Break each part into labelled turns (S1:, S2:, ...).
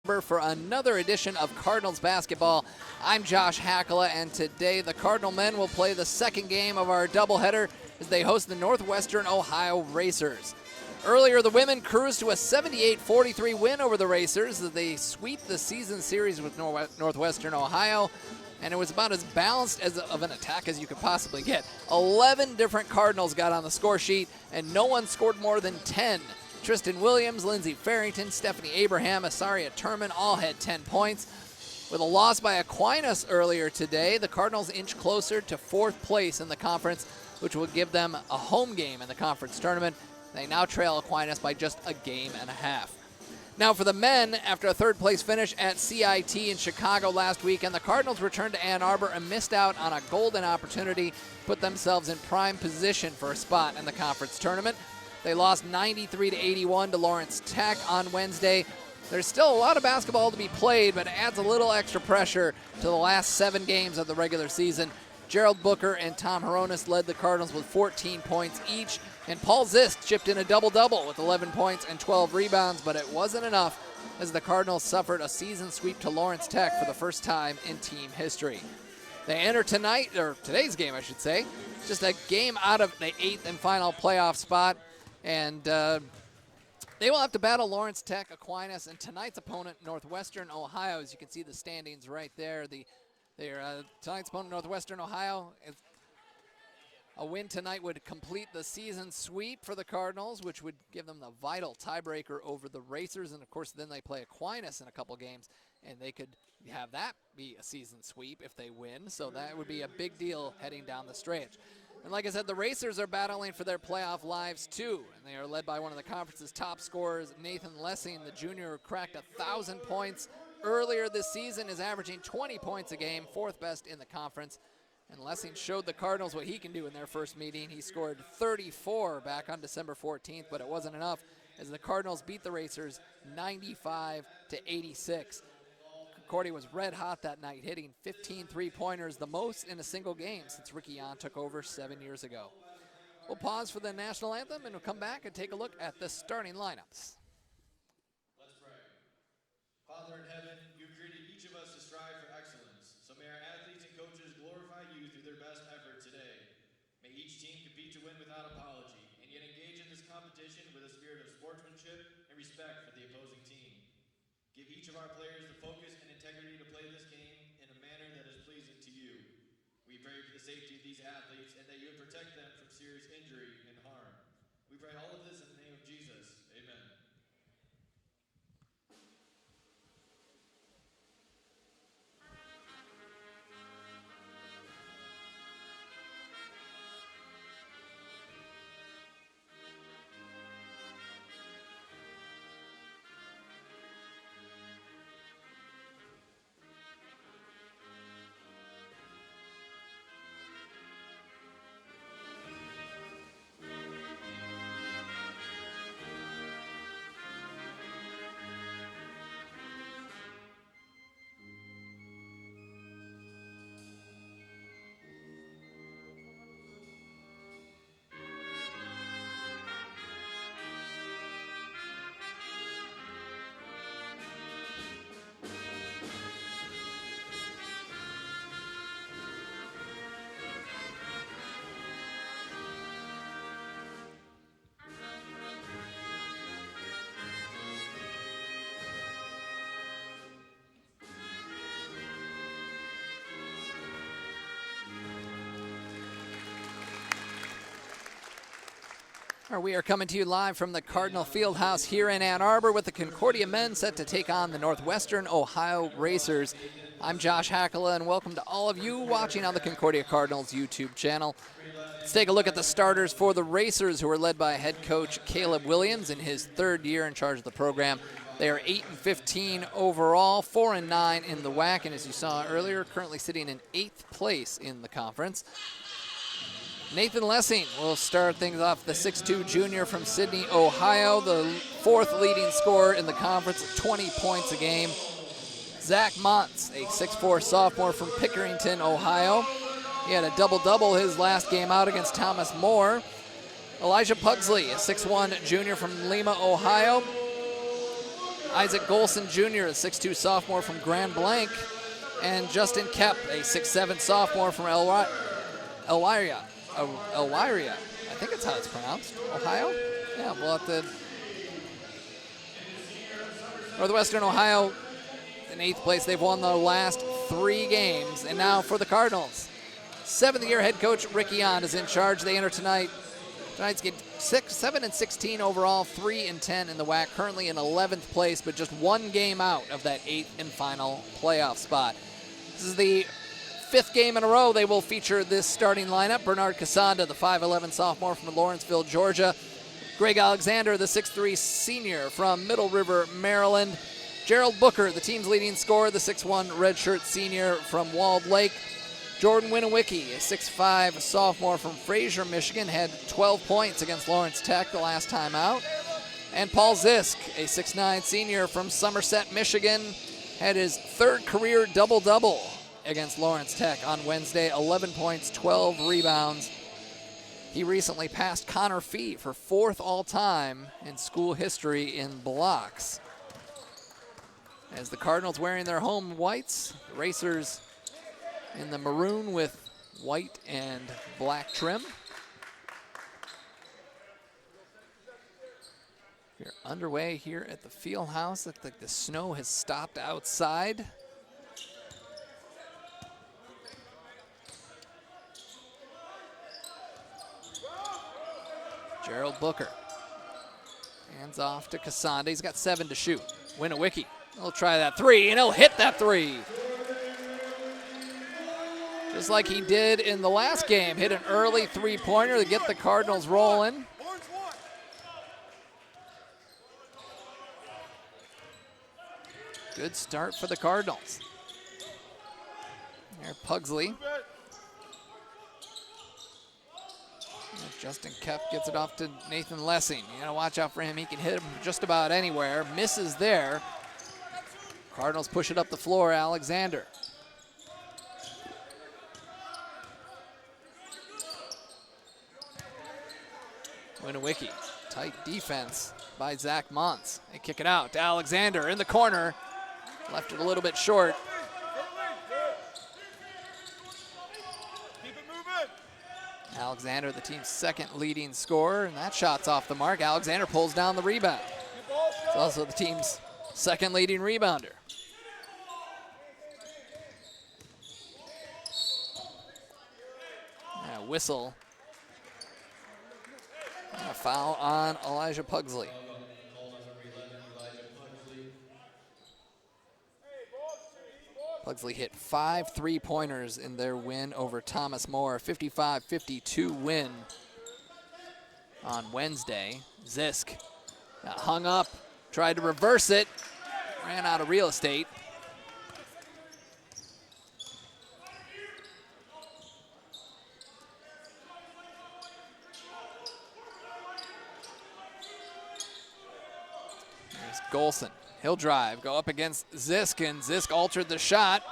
S1: For another edition of Cardinals basketball. I'm Josh Hackala, and today the Cardinal men will play the second game of our doubleheader as they host the Northwestern Ohio Racers. Earlier, the women cruised to a 78-43 win over the Racers as they sweep the season series with Northwestern Ohio, and it was about as balanced of an attack as you could possibly get. 11 different Cardinals got on the score sheet, and no one scored more than 10. Tristan Williams, Lindsey Farrington, Stephanie Abraham, Asaria Turman all had 10 points. With a loss by Aquinas earlier today, the Cardinals inch closer to fourth place in the conference, which will give them a home game in the conference tournament. They now trail Aquinas by just a game and a half. Now for the men, after a third place finish at CIT in Chicago last weekend, the Cardinals returned to Ann Arbor and missed out on a golden opportunity to put themselves in prime position for a spot in the conference tournament. They lost 93-81 to Lawrence Tech on Wednesday. There's still a lot of basketball to be played, but it adds a little extra pressure to the last 7 games of the regular season. Gerald Booker and Tom Hronis led the Cardinals with 14 points each, and Paul Zist chipped in a double-double with 11 points and 12 rebounds, but it wasn't enough as the Cardinals suffered a season sweep to Lawrence Tech for the first time in team history. They enter today's game, I should say, just a game out of the 8th and final playoff spot. And they will have to battle Lawrence Tech, Aquinas, and tonight's opponent, Northwestern Ohio. As you can see the standings right there. Tonight's opponent, Northwestern Ohio, a win tonight would complete the season sweep for the Cardinals, which would give them the vital tiebreaker over the Racers. And, of course, then they play Aquinas in a couple games, and they could have that be a season sweep if they win. So that would be a big deal heading down the stretch. And like I said, the Racers are battling for their playoff lives, too. And they are led by one of the conference's top scorers, Nathan Lessing, the junior who cracked 1,000 points earlier this season, is averaging 20 points a game, 4th best in the conference. And Lessing showed the Cardinals what he can do in their first meeting. He scored 34 back on December 14th, but it wasn't enough as the Cardinals beat the Racers 95-86. Cordy was red hot that night, hitting 15 three-pointers, the most in a single game since Ricky Yon took over 7 years ago. We'll pause for the national anthem, and we'll come back and take a look at the starting lineups.
S2: Let's pray. Father in heaven, you created each of us to strive for excellence. So may our athletes and coaches glorify you through their best effort today. May each team compete to win without apology, and yet engage in this competition with a spirit of sportsmanship and respect for the opposing team. Give each of our players the focus and integrity to play this game in a manner that is pleasing to you. We pray for the safety of these athletes and that you would protect them from serious injury and harm. We pray all of this in the name of Jesus. Amen.
S1: We are coming to you live from the Cardinal Fieldhouse here in Ann Arbor with the Concordia men set to take on the Northwestern Ohio Racers. I'm Josh Hackala, and welcome to all of you watching on the Concordia Cardinals YouTube channel. Let's take a look at the starters for the Racers, who are led by head coach Caleb Williams in his 3rd year in charge of the program. They are 8-15 overall, 4-9 in the WHAC, and as you saw earlier, currently sitting in 8th place in the conference. Nathan Lessing will start things off, the 6'2 junior from Sydney, Ohio, the 4th leading scorer in the conference at 20 points a game. Zach Montz, a 6'4 sophomore from Pickerington, Ohio. He had a double-double his last game out against Thomas More. Elijah Pugsley, a 6'1 junior from Lima, Ohio. Isaac Golson Jr., a 6'2 sophomore from Grand Blanc, and Justin Kep, a 6'7 sophomore from Elwiria. I think that's how it's pronounced. Ohio? Yeah, we'll have to. Northwestern Ohio in 8th place. They've won the last 3 games. And now for the Cardinals. 7th-year head coach Rick Eon is in charge. They enter tonight. Tonight's game 7-16 overall, 3-10 in the WHAC. Currently in 11th place, but just 1 game out of that 8th and final playoff spot. This is the 5th game in a row they will feature this starting lineup. Bernard Casanda, the 5'11 sophomore from Lawrenceville, Georgia. Greg Alexander, the 6'3 senior from Middle River, Maryland. Gerald Booker, the team's leading scorer, the 6'1 redshirt senior from Walled Lake. Jordan Winowicki, a 6'5 sophomore from Fraser, Michigan, had 12 points against Lawrence Tech the last time out. And Paul Zisk, a 6'9 senior from Somerset, Michigan, had his 3rd career double-double against Lawrence Tech on Wednesday, 11 points, 12 rebounds. He recently passed Connor Fee for 4th all-time in school history in blocks. As the Cardinals wearing their home whites, the Racers in the maroon with white and black trim. We're underway here at the field house. Looks like the snow has stopped outside. Gerald Booker. Hands off to Casanda. He's got 7 to shoot. Winowicki. He'll try that 3, and he'll hit that 3. Just like he did in the last game. Hit an early 3-pointer to get the Cardinals rolling. Good start for the Cardinals. Here, Pugsley. Justin Kep gets it off to Nathan Lessing. You gotta watch out for him. He can hit him just about anywhere. Misses there. Cardinals push it up the floor. Alexander. Winowicki. Tight defense by Zach Montz. They kick it out to Alexander in the corner. Left it a little bit short. Alexander, the team's 2nd leading scorer, and that shot's off the mark. Alexander pulls down the rebound. It's also the team's 2nd leading rebounder. And a whistle. And a foul on Elijah Pugsley. Pugsley hit 5 3-pointers in their win over Thomas More. 55-52 win on Wednesday. Zisk got hung up, tried to reverse it, ran out of real estate. There's Golson. He'll drive, go up against Zisk, and Zisk altered the shot.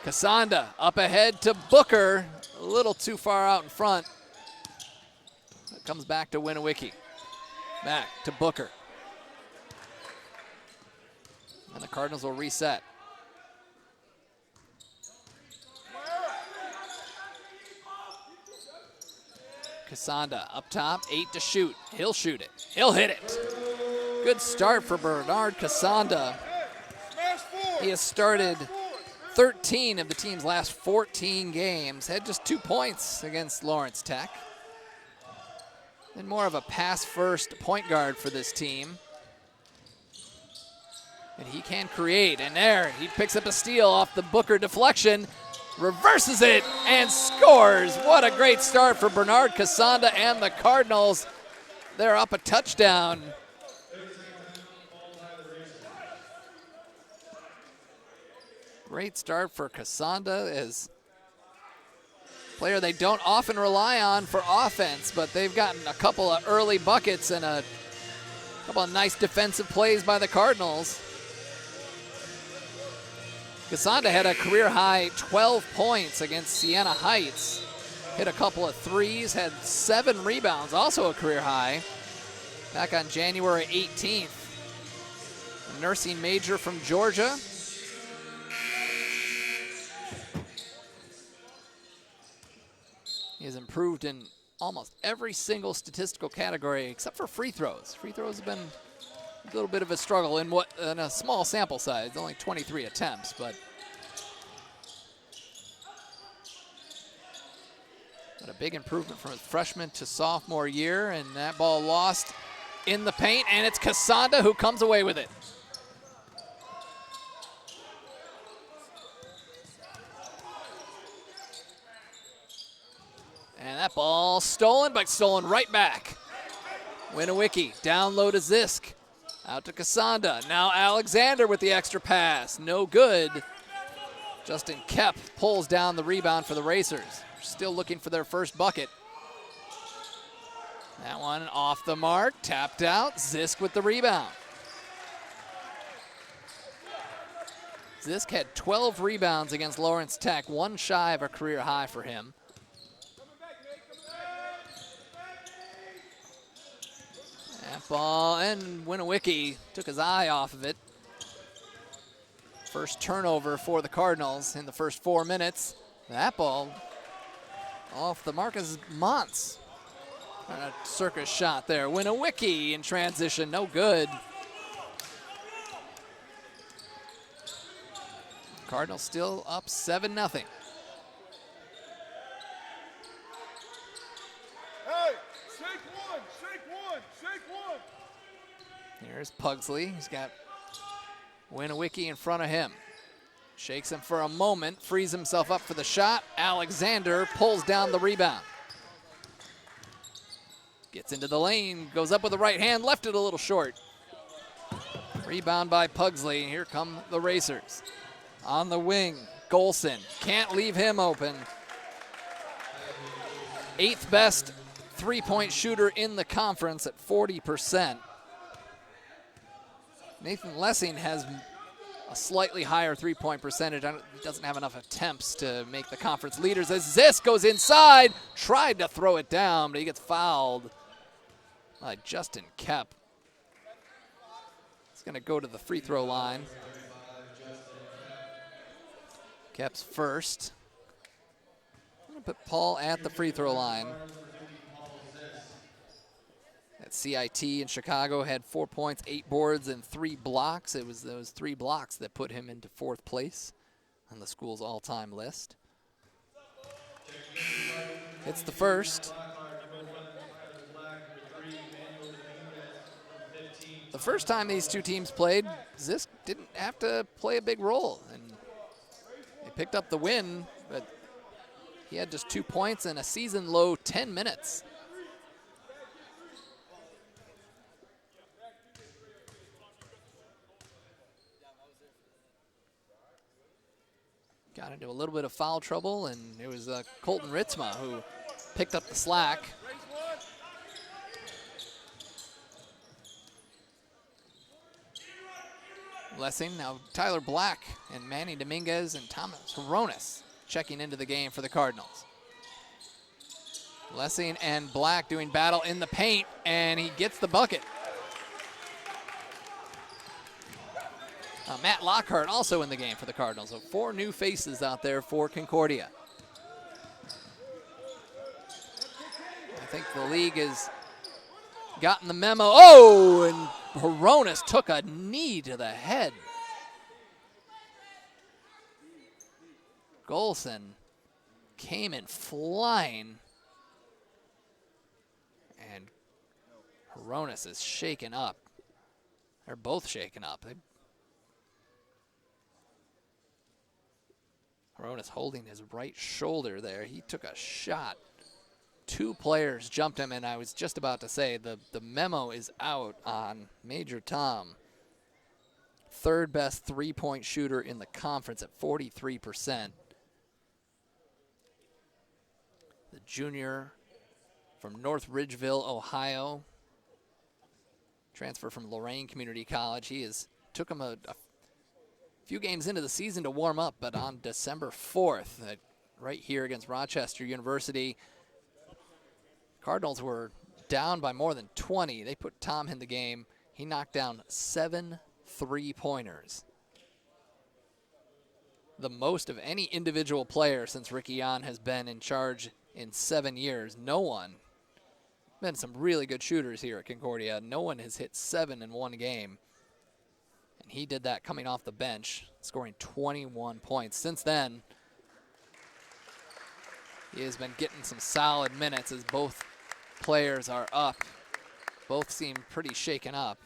S1: Casanda up ahead to Booker, a little too far out in front. It comes back to Winowicki. Back to Booker. And the Cardinals will reset. Casanda up top, 8 to shoot. He'll shoot it. He'll hit it. Good start for Bernard Casanda. He has started 13 of the team's last 14 games. Had just 2 points against Lawrence Tech. And more of a pass-first point guard for this team. And he can create. And there, he picks up a steal off the Booker deflection. Reverses it and scores. What a great start for Bernard Casanda and the Cardinals. They're up a touchdown. Great start for Casanda, as a player they don't often rely on for offense, but they've gotten a couple of early buckets and a couple of nice defensive plays by the Cardinals. Casanda had a career-high 12 points against Siena Heights. Hit a couple of threes, had 7 rebounds, also a career high, back on January 18th. nursing major from Georgia. He has improved in almost every single statistical category except for free throws. Free throws have been a little bit of a struggle in a small sample size, only 23 attempts, but a big improvement from his freshman to sophomore year, and that ball lost in the paint, and it's Casanda who comes away with it. And that ball stolen, but stolen right back. Winowicki down low to Zisk. Out to Casanda. Now Alexander with the extra pass. No good. Justin Kep pulls down the rebound for the Racers. Still looking for their first bucket. That one off the mark, tapped out. Zisk with the rebound. Zisk had 12 rebounds against Lawrence Tech, one shy of a career high for him. That ball, and Winowicki took his eye off of it. First turnover for the Cardinals in the first 4 minutes. That ball off the mark is Montz. A circus shot there. Winowicki in transition, no good. Cardinals still up 7-0.
S3: Hey, shake one.
S1: Here's Pugsley. He's got Winowicki in front of him. Shakes him for a moment, frees himself up for the shot. Alexander pulls down the rebound. Gets into the lane, goes up with the right hand, left it a little short. Rebound by Pugsley. Here come the Racers. On the wing, Golson. Can't leave him open. 8th best three-point shooter in the conference at 40%. Nathan Lessing has a slightly higher three-point percentage. He doesn't have enough attempts to make the conference leaders as Zisk goes inside, tried to throw it down, but he gets fouled by Justin Kep. He's going to go to the free throw line. Kep's first. I'm going to put Paul at the free throw line. At CIT in Chicago had 4 points, 8 boards, and 3 blocks. It was those 3 blocks that put him into 4th place on the school's all-time list. It's the first. The first time these two teams played, Zisk didn't have to play a big role, and they picked up the win, but he had just 2 points and a season-low 10 minutes. Got into a little bit of foul trouble, and it was Colton Ritzma who picked up the slack. Lessing, now Tyler Black and Manny Dominguez and Thomas Hronis checking into the game for the Cardinals. Lessing and Black doing battle in the paint, and he gets the bucket. Matt Lockhart also in the game for the Cardinals. So 4 new faces out there for Concordia. I think the league has gotten the memo. Oh, and Hronis took a knee to the head. Golson came in flying. And Hronis is shaken up. They're both shaken up. Hronis holding his right shoulder there. He took a shot. 2 players jumped him, and I was just about to say the memo is out on Major Tom. 3rd best three-point shooter in the conference at 43%. The junior from North Ridgeville, Ohio. Transfer from Lorain Community College. He took him a few games into the season to warm up, but on December 4th, right here against Rochester University, Cardinals were down by more than 20. They put Tom in the game. He knocked down 7 3-pointers. The most of any individual player since Ricky Yon has been in charge in 7 years. No one, been some really good shooters here at Concordia. No one has hit 7 in one game. And he did that coming off the bench, scoring 21 points. Since then, he has been getting some solid minutes as both players are up. Both seem pretty shaken up.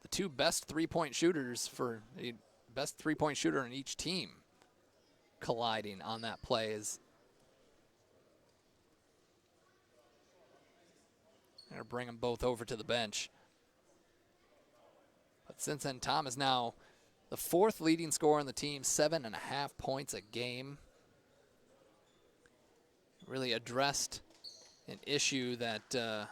S1: The two best three-point shooters for the best three-point shooter in each team colliding on that play is going to bring them both over to the bench. But since then, Tom is now the 4th leading scorer on the team, 7.5 points a game. Really addressed an issue that the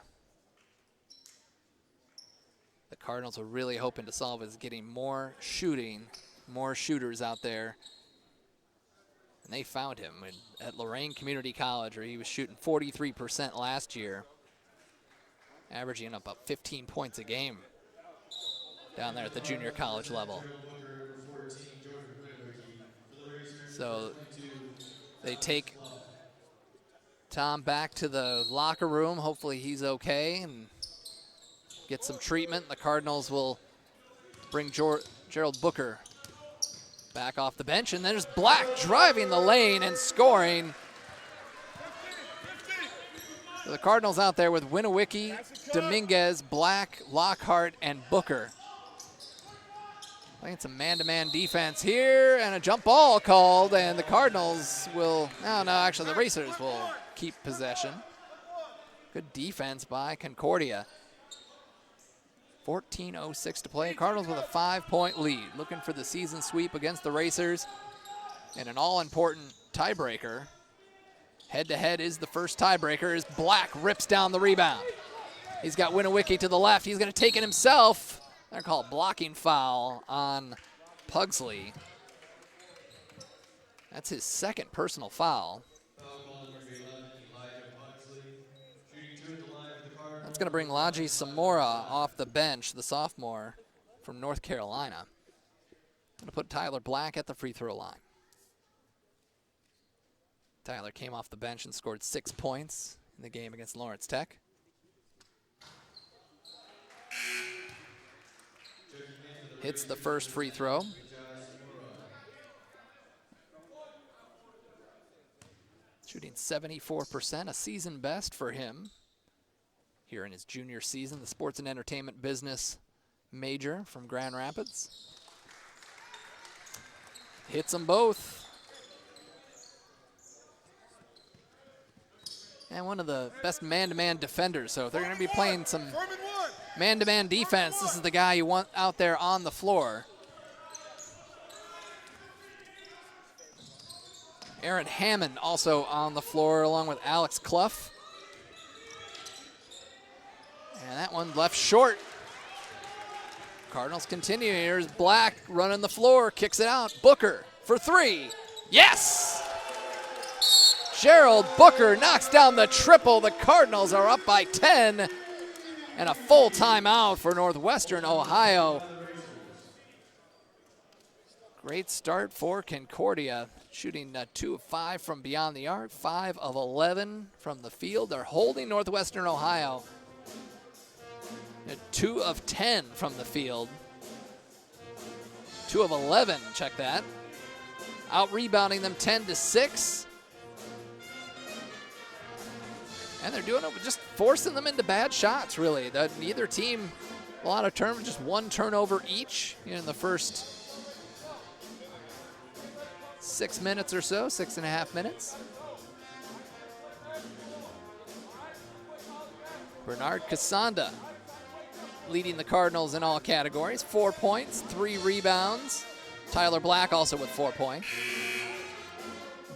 S1: Cardinals are really hoping to solve, is getting more shooters out there. And they found him at Lorain Community College, where he was shooting 43% last year, averaging about 15 points a game down there at the junior college level. So they take Tom back to the locker room. Hopefully he's okay and get some treatment. The Cardinals will bring Gerald Booker back off the bench, and then there's Black driving the lane and scoring. So the Cardinals out there with Winowicki, Dominguez, Black, Lockhart, and Booker. Playing some man-to-man defense here, and a jump ball called, and the Cardinals will, actually the Racers will keep possession. Good defense by Concordia. 14:06 to play. Cardinals with a 5-point lead, looking for the season sweep against the Racers, and an all-important tiebreaker. Head-to-head is the first tiebreaker as Black rips down the rebound. He's got Winowicki to the left. He's going to take it himself. They're called blocking foul on Pugsley. That's his 2nd personal foul. That's going to bring Laji Samora off the bench, the sophomore from North Carolina. Going to put Tyler Black at the free throw line. Tyler came off the bench and scored 6 points in the game against Lawrence Tech. Hits the first free throw. Shooting 74%, a season best for him here in his junior season. The sports and entertainment business major from Grand Rapids. Hits them both. And one of the best man-to-man defenders. So if they're going to be playing some man-to-man defense, this is the guy you want out there on the floor. Aaron Hammond also on the floor along with Alex Clough. And that one left short. Cardinals continue. Here's Black running the floor, kicks it out. Booker for 3. Yes! Gerald Booker knocks down the triple. The Cardinals are up by 10. And a full timeout for Northwestern Ohio. Great start for Concordia, shooting 2 of 5 from beyond the arc, 5 of 11 from the field. They're holding Northwestern Ohio at 2 of 10 from the field. 2 of 11, check that. Out-rebounding them 10-6. And they're doing it with just forcing them into bad shots, really. Neither team, a lot of turnovers, just 1 turnover each in the first 6 minutes or so, 6.5 minutes. Bernard Casanda leading the Cardinals in all categories. 4 points, 3 rebounds. Tyler Black also with 4 points.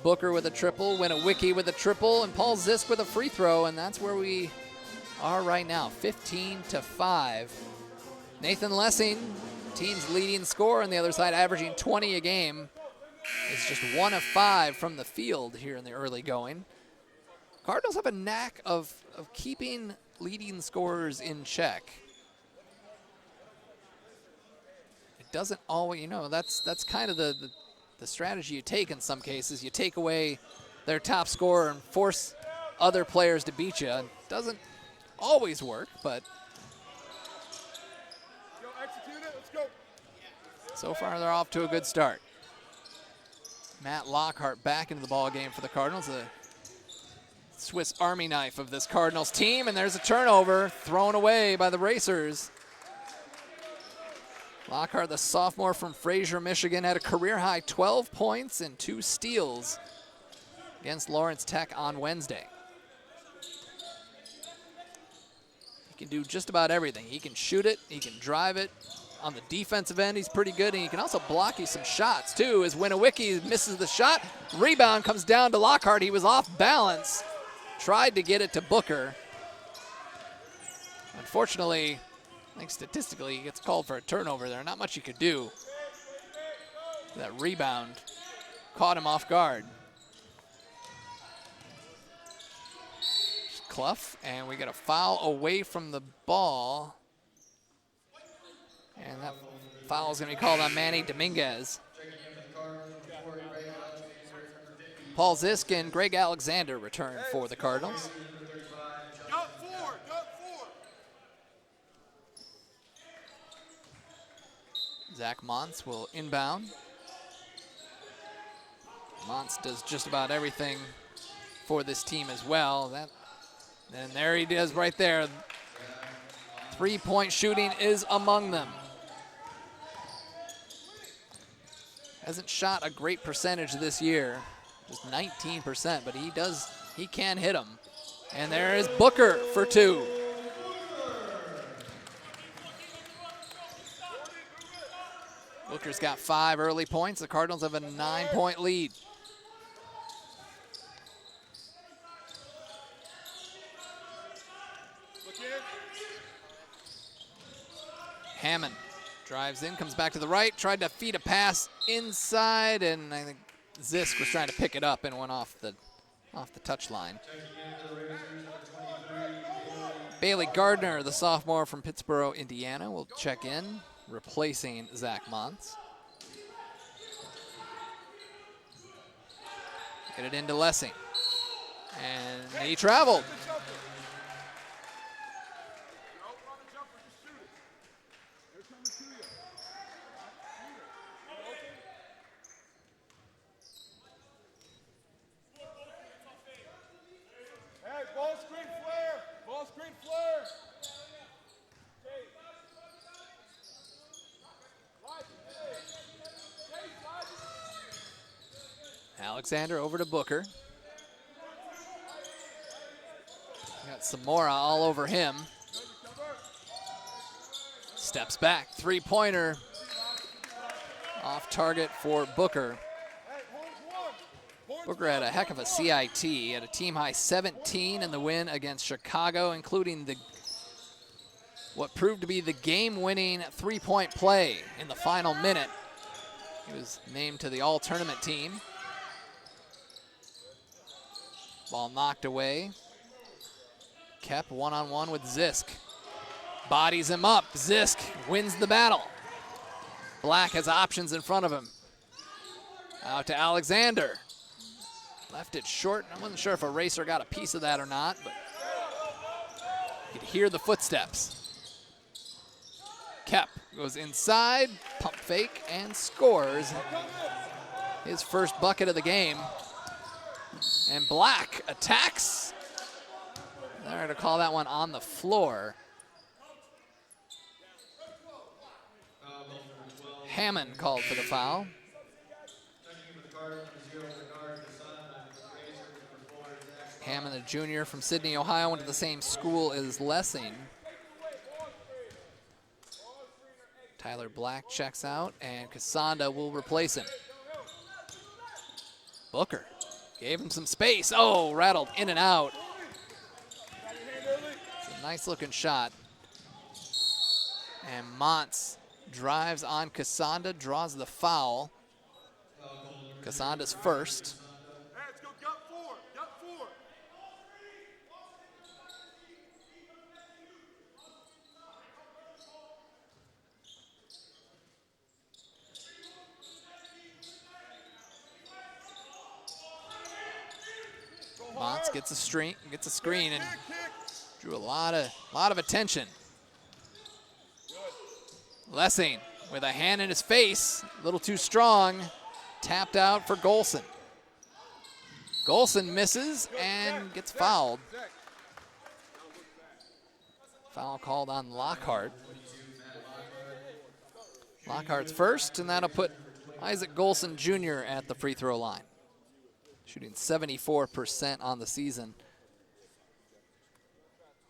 S1: Booker with a triple, Winowicki with a triple, and Paul Zisk with a free throw, and that's where we are right now, 15-5. Nathan Lessing, team's leading scorer on the other side, averaging 20 a game, is just 1 of 5 from the field here in the early going. Cardinals have a knack of keeping leading scorers in check. doesn't always, that's kind of the strategy you take in some cases. You take away their top scorer and force other players to beat you. It doesn't always work, but
S3: Execute it. Let's go.
S1: so far they're off to a good start. Matt Lockhart back into the ball game for the Cardinals, the Swiss Army knife of this Cardinals team, and there's a turnover thrown away by the Racers. Lockhart, the sophomore from Fraser, Michigan, had a career-high 12 points and 2 steals against Lawrence Tech on Wednesday. He can do just about everything. He can shoot it, he can drive it. On the defensive end, he's pretty good, and he can also block you some shots, too, as Winowicki misses the shot. Rebound comes down to Lockhart. He was off balance, tried to get it to Booker. Unfortunately, I think statistically he gets called for a turnover there. Not much you could do. That rebound caught him off guard. Clough, and we get a foul away from the ball. And that foul is going to be called on Manny Dominguez. Paul Zisk and Greg Alexander return for the Cardinals.
S3: Got four.
S1: Zach Montz will inbound. Montz does just about everything for this team as well. And there he is right there. 3-point shooting is among them. Hasn't shot a great percentage this year, just 19%, but he can hit them. And there is Booker for 2. Booker's got 5 early points. The Cardinals have a 9-point lead. Hammond drives in, comes back to the right, tried to feed a pass inside, and I think Zisk was trying to pick it up and went off the touch line. Bailey Gardner, the sophomore from Pittsboro, Indiana, will check in, replacing Zach Montz. Get it into Lessing. And he traveled. Alexander over to Booker. Got Samora all over him. Steps back, 3-pointer. Off target for Booker. Booker had a heck of a CIT. He had a team-high 17 in the win against Chicago, including what proved to be the game-winning 3-point play in the final minute. He was named to the all-tournament team. Ball knocked away. Kep one-on-one with Zisk. Bodies him up. Zisk wins the battle. Black has options in front of him. Out to Alexander. Left it short. I wasn't sure if a racer got a piece of that or not, but you could hear the footsteps. Kep goes inside, pump fake, and scores his first bucket of the game. And Black attacks. They're going to call that one on the floor. Hammond called for the foul. Hammond, a junior from Sydney, Ohio, went to the same school as Lessing. Tyler Black checks out, and Casanda will replace him. Booker gave him some space. Oh, rattled in and out. It's a nice-looking shot. And Montz drives on Casanda, draws the foul. Casanda's first. Motts gets a screen, and drew a lot of attention. Lessing with a hand in his face, a little too strong, tapped out for Golson. Golson misses and gets fouled. Foul called on Lockhart. Lockhart's first, and that'll put Isaac Golson Jr. at the free throw line, shooting 74% on the season.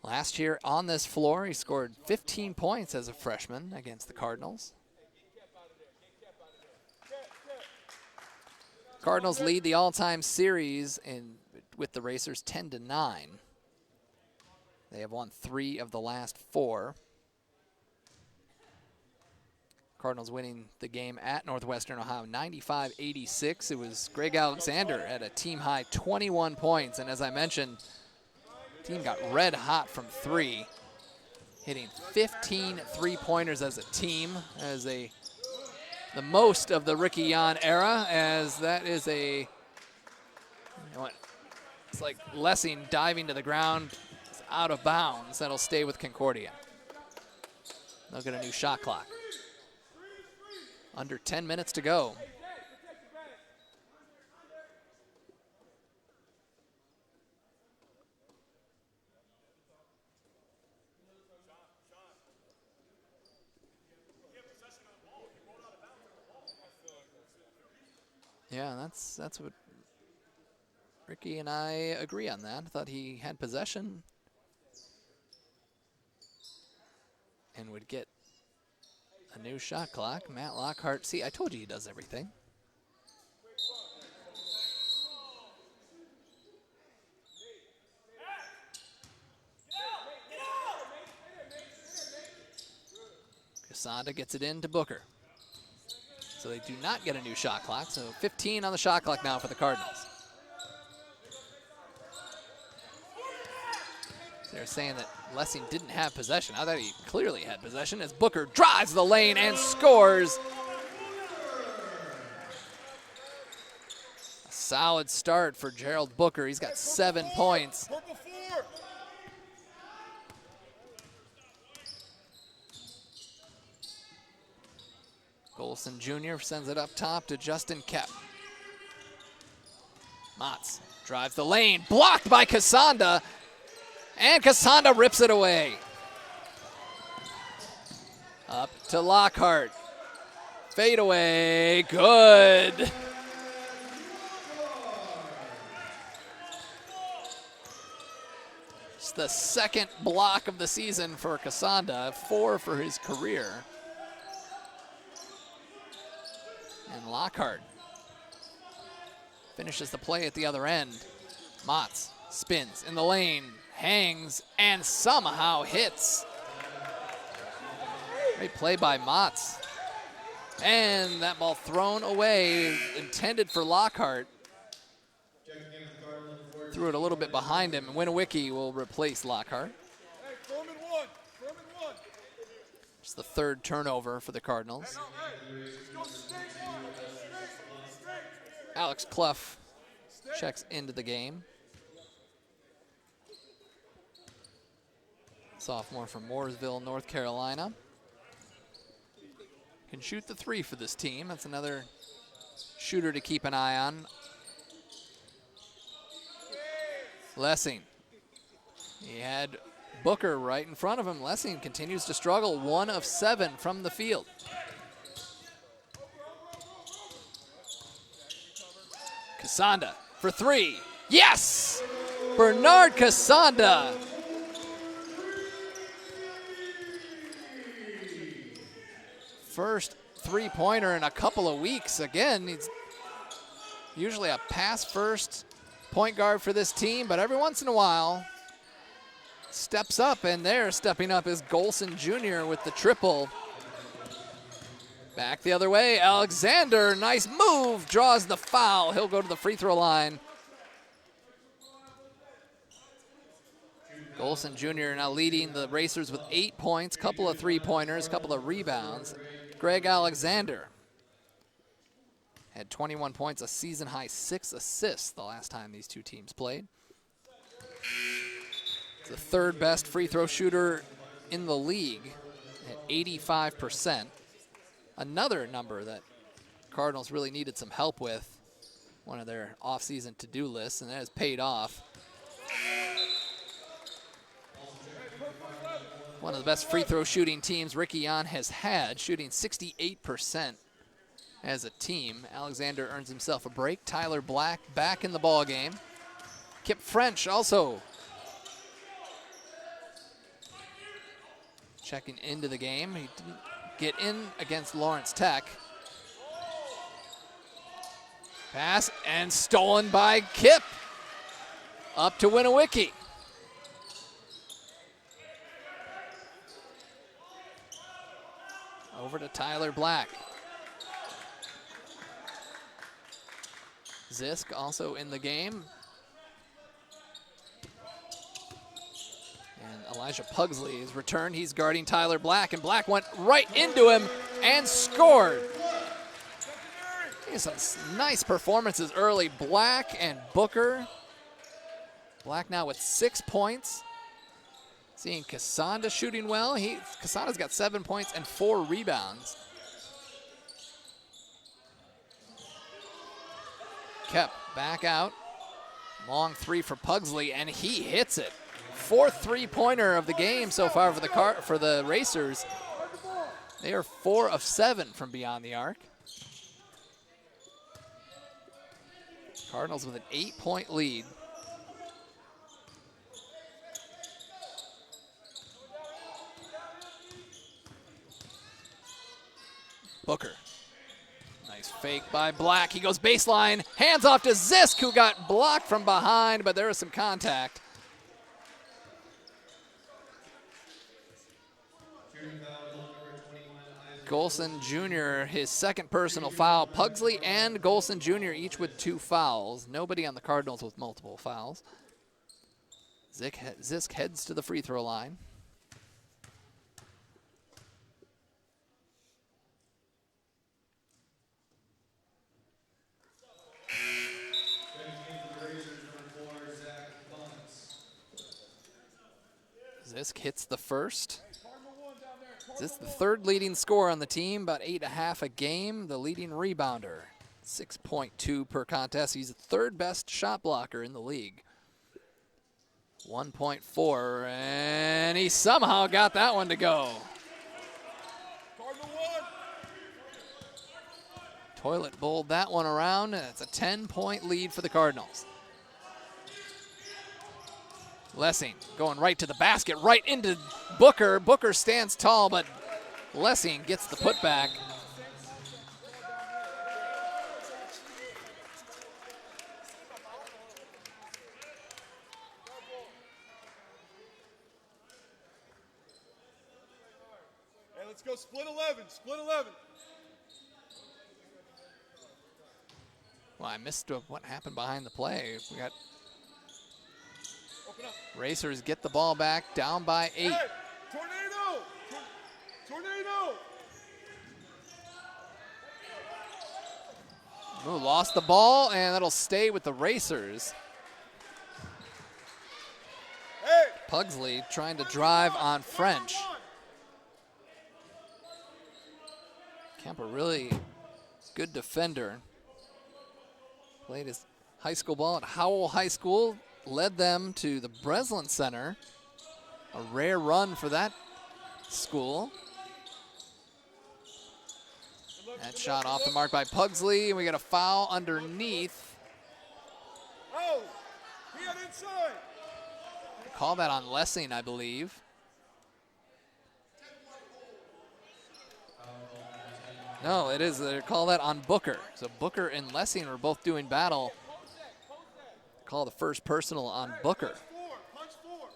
S1: Last year on this floor, he scored 15 points as a freshman against the Cardinals. Cardinals lead the all-time series with the Racers 10-9. They have won 3 of the last 4. Cardinals winning the game at Northwestern Ohio 95-86. It was Greg Alexander at a team-high 21 points, and as I mentioned, the team got red hot from 3, hitting 15 three-pointers as a team, as the most of the Ricky Yan era, as that is it's like Lessing diving to the ground. It's out of bounds. That'll stay with Concordia. They'll get a new shot clock. Under 10 minutes to go. Yeah, that's what Ricky and I agree on that. I thought he had possession and would get a new shot clock. Matt Lockhart, see, I told you he does everything. Casada gets it in to Booker. So they do not get a new shot clock. So 15 on the shot clock now for the Cardinals. They're saying that Lessing didn't have possession. I thought he clearly had possession as Booker drives the lane and scores. A solid start for Gerald Booker. He's got 7 points. Golson Jr. sends it up top to Justin Kep. Motts drives the lane, blocked by Casanda, and Casanda rips it away. Up to Lockhart. Fade away, good. It's the second block of the season for Casanda, 4 for his career. And Lockhart finishes the play at the other end. Motts spins in the lane, hangs, and somehow hits. Great play by Motts. And that ball thrown away, intended for Lockhart. Threw it a little bit behind him, and Winowicki will replace Lockhart. It's the 3rd turnover for the Cardinals. Alex Clough checks into the game. Sophomore from Mooresville, North Carolina. Can shoot the 3 for this team. That's another shooter to keep an eye on. Lessing. He had Booker right in front of him. Lessing continues to struggle, 1 of 7 from the field. Casanda for 3. Yes! Bernard Casanda. First 3-pointer in a couple of weeks. Again, he's usually a pass-first point guard for this team, but every once in a while steps up, and there stepping up is Golson Jr. with the triple. Back the other way, Alexander, nice move, draws the foul. He'll go to the free throw line. Golson Jr. now leading the Racers with 8 points, couple of 3-pointers, couple of rebounds. Greg Alexander had 21 points, a season-high 6 assists the last time these two teams played. He's the third best free throw shooter in the league at 85%. Another number that Cardinals really needed some help with, one of their offseason to-do lists, and that has paid off. One of the best free throw shooting teams Ricky Yon has had, shooting 68% as a team. Alexander earns himself a break. Tyler Black back in the ball game. Kip French also checking into the game. He didn't get in against Lawrence Tech. Pass and stolen by Kip. Up to Winnewicky. Over to Tyler Black. Zisk also in the game. And Elijah Pugsley is returned. He's guarding Tyler Black, and Black went right into him and scored. Some nice performances early. Black and Booker. Black now with 6 points. Seeing Casanda shooting well. Casanda's got 7 points and 4 rebounds. Kep back out. Long three for Pugsley, and he hits it. Fourth three-pointer of the game so far for the Racers. They are 4 of 7 from beyond the arc. Cardinals with an 8-point lead. Booker. Nice fake by Black. He goes baseline. Hands off to Zisk, who got blocked from behind, but there was some contact. Golson Jr., his second personal foul. Pugsley and Golson Jr. each with 2 fouls. Nobody on the Cardinals with multiple fouls. Zisk heads to the free throw line. Zisk hits the first. This is the third leading scorer on the team, about 8.5 a game. The leading rebounder, 6.2 per contest. He's the third best shot blocker in the league. 1.4, and he somehow got that one to go. Toilet bowled that one around, and it's a 10-point lead for the Cardinals. Lessing going right to the basket, right into Booker. Booker stands tall, but Lessing gets the putback.
S3: Hey, let's go split 11, split 11.
S1: Well, I missed what happened behind the play. We got Racers get the ball back, down by 8.
S3: Hey, tornado! Tornado!
S1: Ooh, lost the ball, and that'll stay with the Racers.
S3: Hey!
S1: Pugsley trying to drive on French. Kemper, really good defender. Played his high school ball at Howell High School. Led them to the Breslin Center. A rare run for that school. That shot off the mark by Pugsley, and we got a foul underneath.
S3: Oh, he got inside.
S1: Call that on Lessing, I believe. No, it is. They call that on Booker. So Booker and Lessing were both doing battle. Call the first personal on Booker.
S3: Punch four.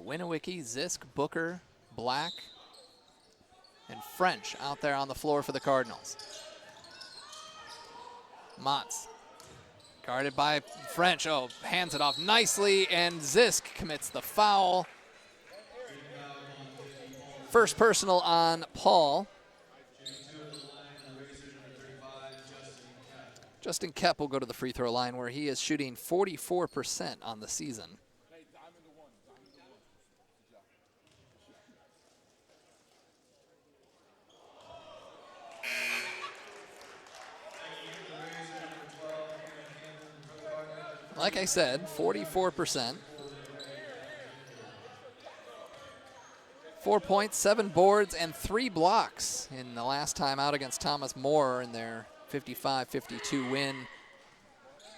S1: Winnewicky, Zisk, Booker, Black, and French out there on the floor for the Cardinals. Motts, guarded by French. Oh, hands it off nicely, and Zisk commits the foul. First personal on Paul. Justin Koepp will go to the free throw line where he is shooting 44% on the season. Like I said, 44%. 4 points, 7 boards, and 3 blocks in the last time out against Thomas More in their 55-52 win.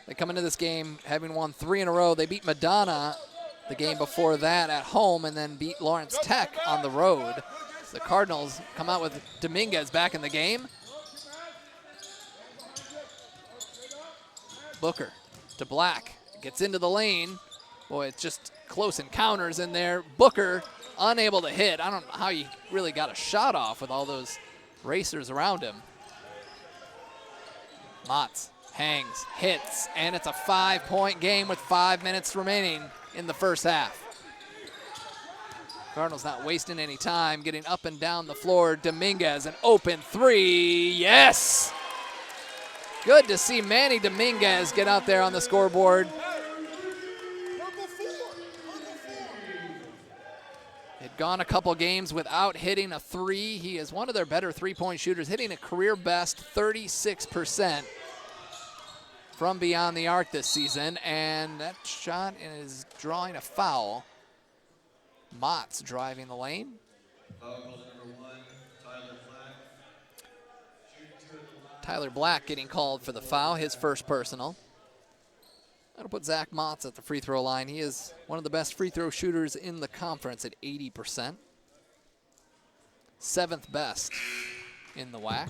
S1: They come into this game having won 3 in a row. They beat Madonna the game before that at home and then beat Lawrence Tech on the road. The Cardinals come out with Dominguez back in the game. Booker to Black, gets into the lane. Boy, it's just close encounters in there. Booker unable to hit. I don't know how he really got a shot off with all those racers around him. Motts hangs, hits, and it's a 5-point game with 5 minutes remaining in the first half. Cardinals not wasting any time, getting up and down the floor. Dominguez, an open 3, yes! Good to see Manny Dominguez get out there on the scoreboard. Had gone a couple games without hitting a 3. He is one of their better three-point shooters, hitting a career best 36% from beyond the arc this season, and that shot is drawing a foul. Motts driving the lane.
S2: Foul call number 1, Tyler Black.
S1: Tyler Black getting called for the foul, his first personal. That'll put Zach Motts at the free throw line. He is one of the best free throw shooters in the conference at 80%. 7th best in the WHAC.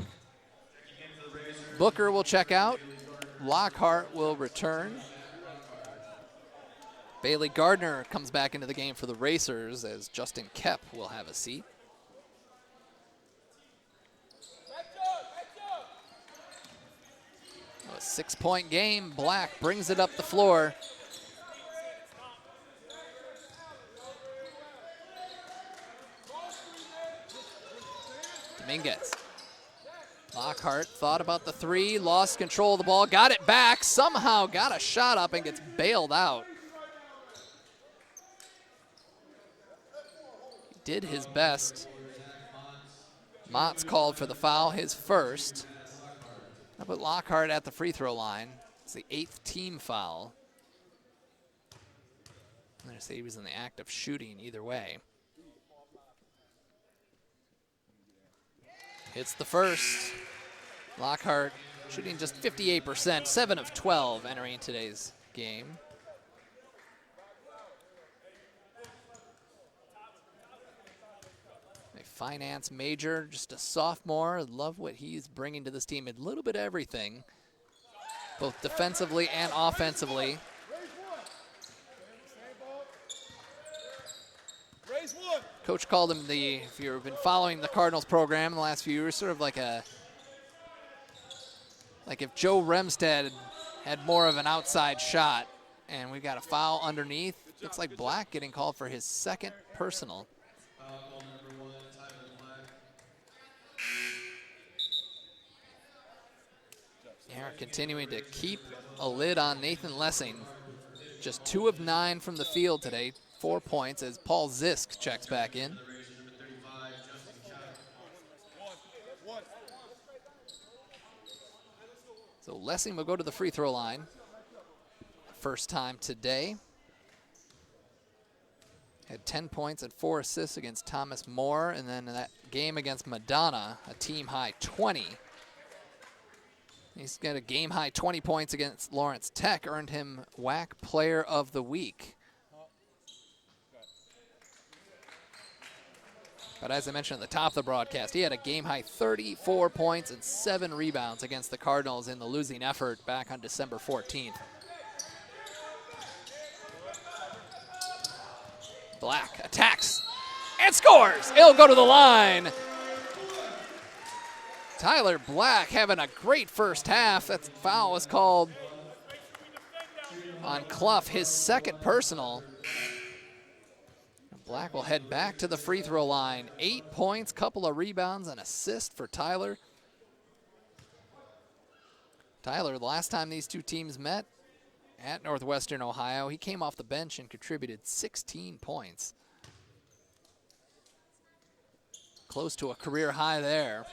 S1: Booker will check out. Lockhart will return. Bailey Gardner comes back into the game for the Racers as Justin Koepp will have a seat. A 6-point game. Black brings it up the floor. Dominguez. Lockhart thought about the 3, lost control of the ball, got it back, somehow got a shot up and gets bailed out. He did his best. Motts called for the foul, his first. I put Lockhart at the free throw line. It's the 8th team foul. I'm going to say he was in the act of shooting either way. Hits the first. Lockhart shooting just 58%, 7 of 12 entering today's game. A finance major, just a sophomore. Love what he's bringing to this team. A little bit of everything, both defensively and offensively. Coach called him if you've been following the Cardinals program in the last few years, sort of like if Joe Remstead had more of an outside shot, and we've got a foul underneath. Looks like Black getting called for his 2nd personal. They're continuing to keep a lid on Nathan Lessing. Just 2 of 9 from the field today. 4 points as Paul Zisk checks back in. So Lessing will go to the free throw line. First time today. Had 10 points and 4 assists against Thomas More, and then in that game against Madonna, a team high 20. He's got a game high 20 points against Lawrence Tech, earned him WHAC Player of the Week. But as I mentioned at the top of the broadcast, he had a game-high 34 points and 7 rebounds against the Cardinals in the losing effort back on December 14th. Black attacks and scores. He'll go to the line. Tyler Black having a great first half. That foul was called on Clough, his 2nd personal. Black will head back to the free throw line. 8 points, couple of rebounds, and assist for Tyler. Tyler, the last time these two teams met at Northwestern Ohio, he came off the bench and contributed 16 points. Close to a career high there.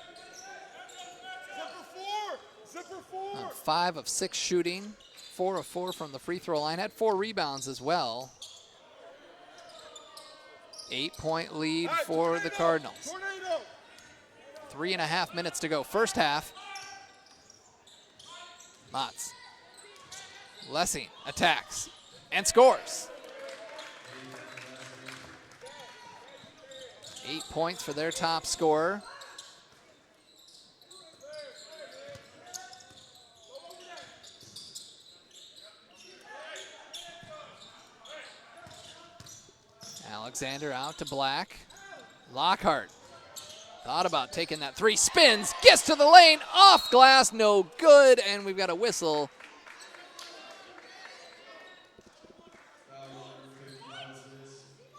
S3: Zipper four.
S1: 5 of 6 shooting, 4 of 4 from the free throw line. Had 4 rebounds as well. 8-point lead for the Cardinals. 3.5 minutes to go. First half. Motz. Lessing attacks and scores. 8 points for their top scorer. Alexander out to Black. Lockhart thought about taking that three, spins, gets to the lane, off glass, no good, and we've got a whistle.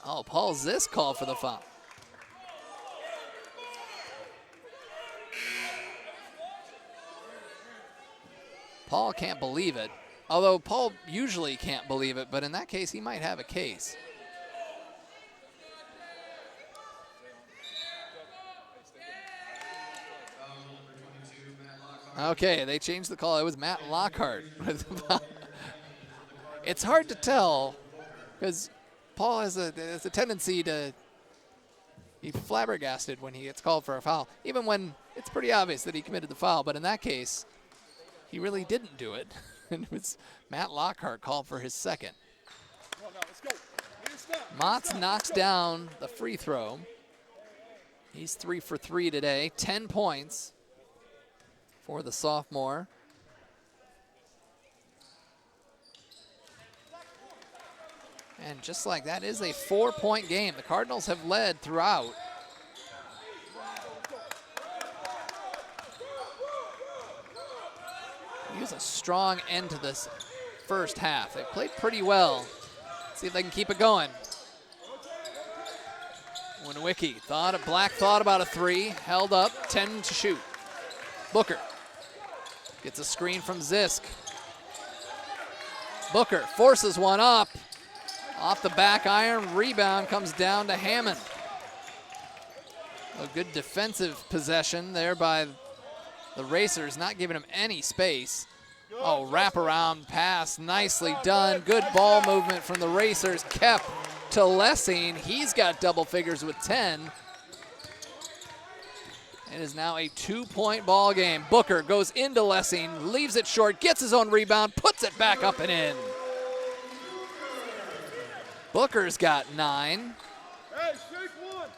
S1: Oh, Paul Zisk called for the foul. Paul can't believe it, although Paul usually can't believe it, but in that case, he might have a case. Okay, they changed the call. It was Matt Lockhart. It's hard to tell because Paul has a tendency to be flabbergasted when he gets called for a foul, even when it's pretty obvious that he committed the foul. But in that case, he really didn't do it. And it was Matt Lockhart called for his second. Motz knocks down the free throw. He's 3 for 3 today, 10 points for the sophomore. And just like that, is a 4-point game. The Cardinals have led throughout. It was a strong end to this first half. They played pretty well. See if they can keep it going. Winwicki Black thought about a three, held up, 10 to shoot. Booker gets a screen from Zisk. Booker forces one up. Off the back iron, rebound comes down to Hammond. A good defensive possession there by the Racers, not giving him any space. Oh, wraparound pass, nicely done. Good ball movement from the Racers, kept to Lessing. He's got double figures with 10. It is now a 2-point ball game. Booker goes into Lessing, leaves it short, gets his own rebound, puts it back up and in. Booker's got 9.
S3: Hey, shake one.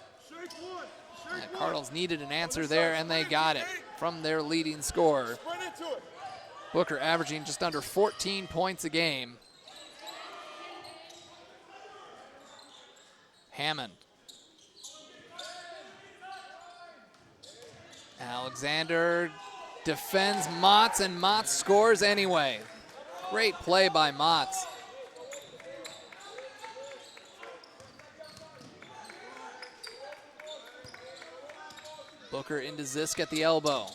S1: The Cardinals needed an answer there, and they got it from their leading scorer.
S3: Sprint into it.
S1: Booker averaging just under 14 points a game. Hammond. Alexander defends Motz, and Motz scores anyway. Great play by Motz. Booker into Zisk at the elbow.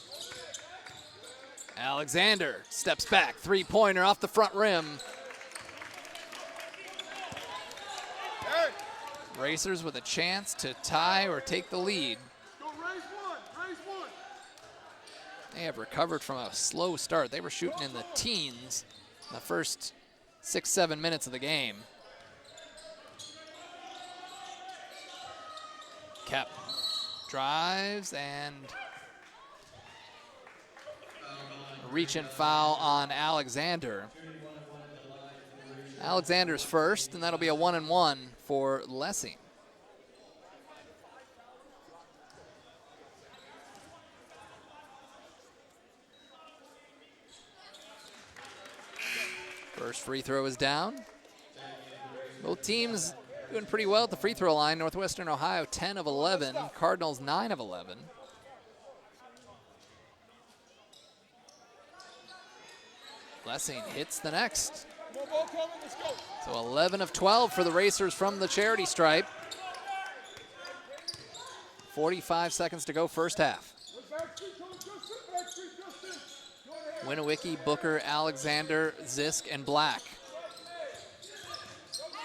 S1: Alexander steps back, three-pointer off the front rim.
S3: Hey.
S1: Racers with a chance to tie or take the lead.
S3: Go raise one.
S1: They have recovered from a slow start. They were shooting in the teens in the first 6-7 minutes of the game. Kep drives and reach and foul on Alexander. Alexander's first, and that'll be a 1-and-1 for Lessing. First free throw is down. Both teams doing pretty well at the free throw line. Northwestern Ohio 10 of 11, Cardinals 9 of 11. Lessing hits the next. So 11 of 12 for the Racers from the charity stripe. 45 seconds to go, first half. Winowicki, Booker, Alexander, Zisk, and Black.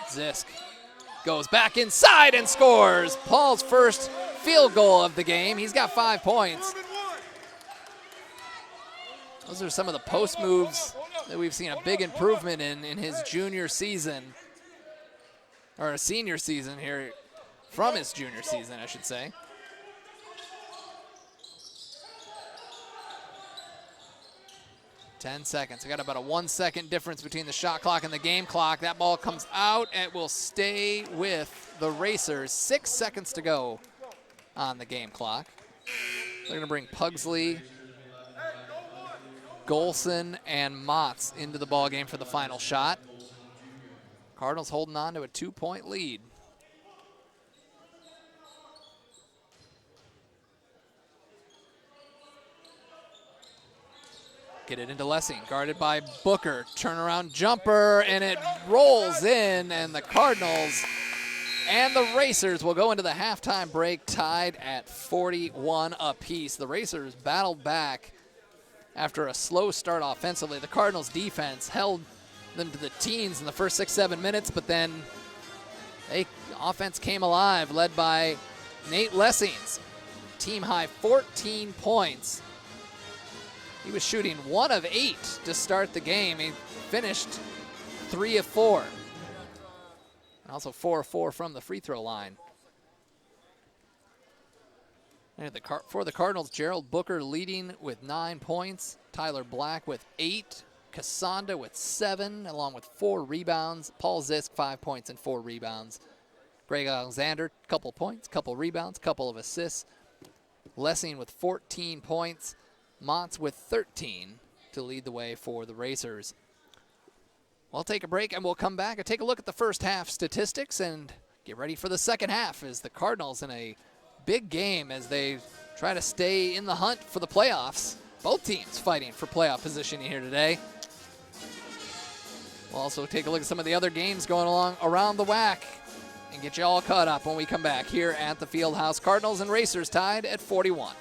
S1: Zisk goes back inside and scores. Paul's first field goal of the game. He's got 5 points. Those are some of the post moves that we've seen a big improvement in his junior season, or a senior season here, from his junior season, I should say. Ten seconds. We got about a 1 second difference between the shot clock and the game clock. That ball comes out and will stay with the Racers. 6 seconds to go on the game clock. They're going to bring Pugsley, Golson, and Motts into the ball game for the final shot. Cardinals holding on to a 2-point lead. Get it into Lessing, guarded by Booker. Turnaround jumper, and it rolls in, and the Cardinals and the Racers will go into the halftime break tied at 41 apiece. The Racers battled back after a slow start offensively. The Cardinals defense held them to the teens in the first 6-7 minutes, but then offense came alive, led by Nate Lessings. Team high 14 points. He was shooting 1 of 8 to start the game. He finished 3 of 4. And also 4 of 4 from the free throw line. And for the Cardinals, Gerald Booker leading with 9 points. Tyler Black with 8. Cassanda with 7, along with 4 rebounds. Paul Zisk, 5 points and 4 rebounds. Greg Alexander, couple points, couple rebounds, couple of assists. Lessing with 14 points. Motts with 13 to lead the way for the Racers. We'll take a break and we'll come back and take a look at the first half statistics and get ready for the second half as the Cardinals in a big game as they try to stay in the hunt for the playoffs. Both teams fighting for playoff position here today. We'll also take a look at some of the other games going along around the WHAC and get you all caught up when we come back here at the Fieldhouse. Cardinals and Racers tied at 41.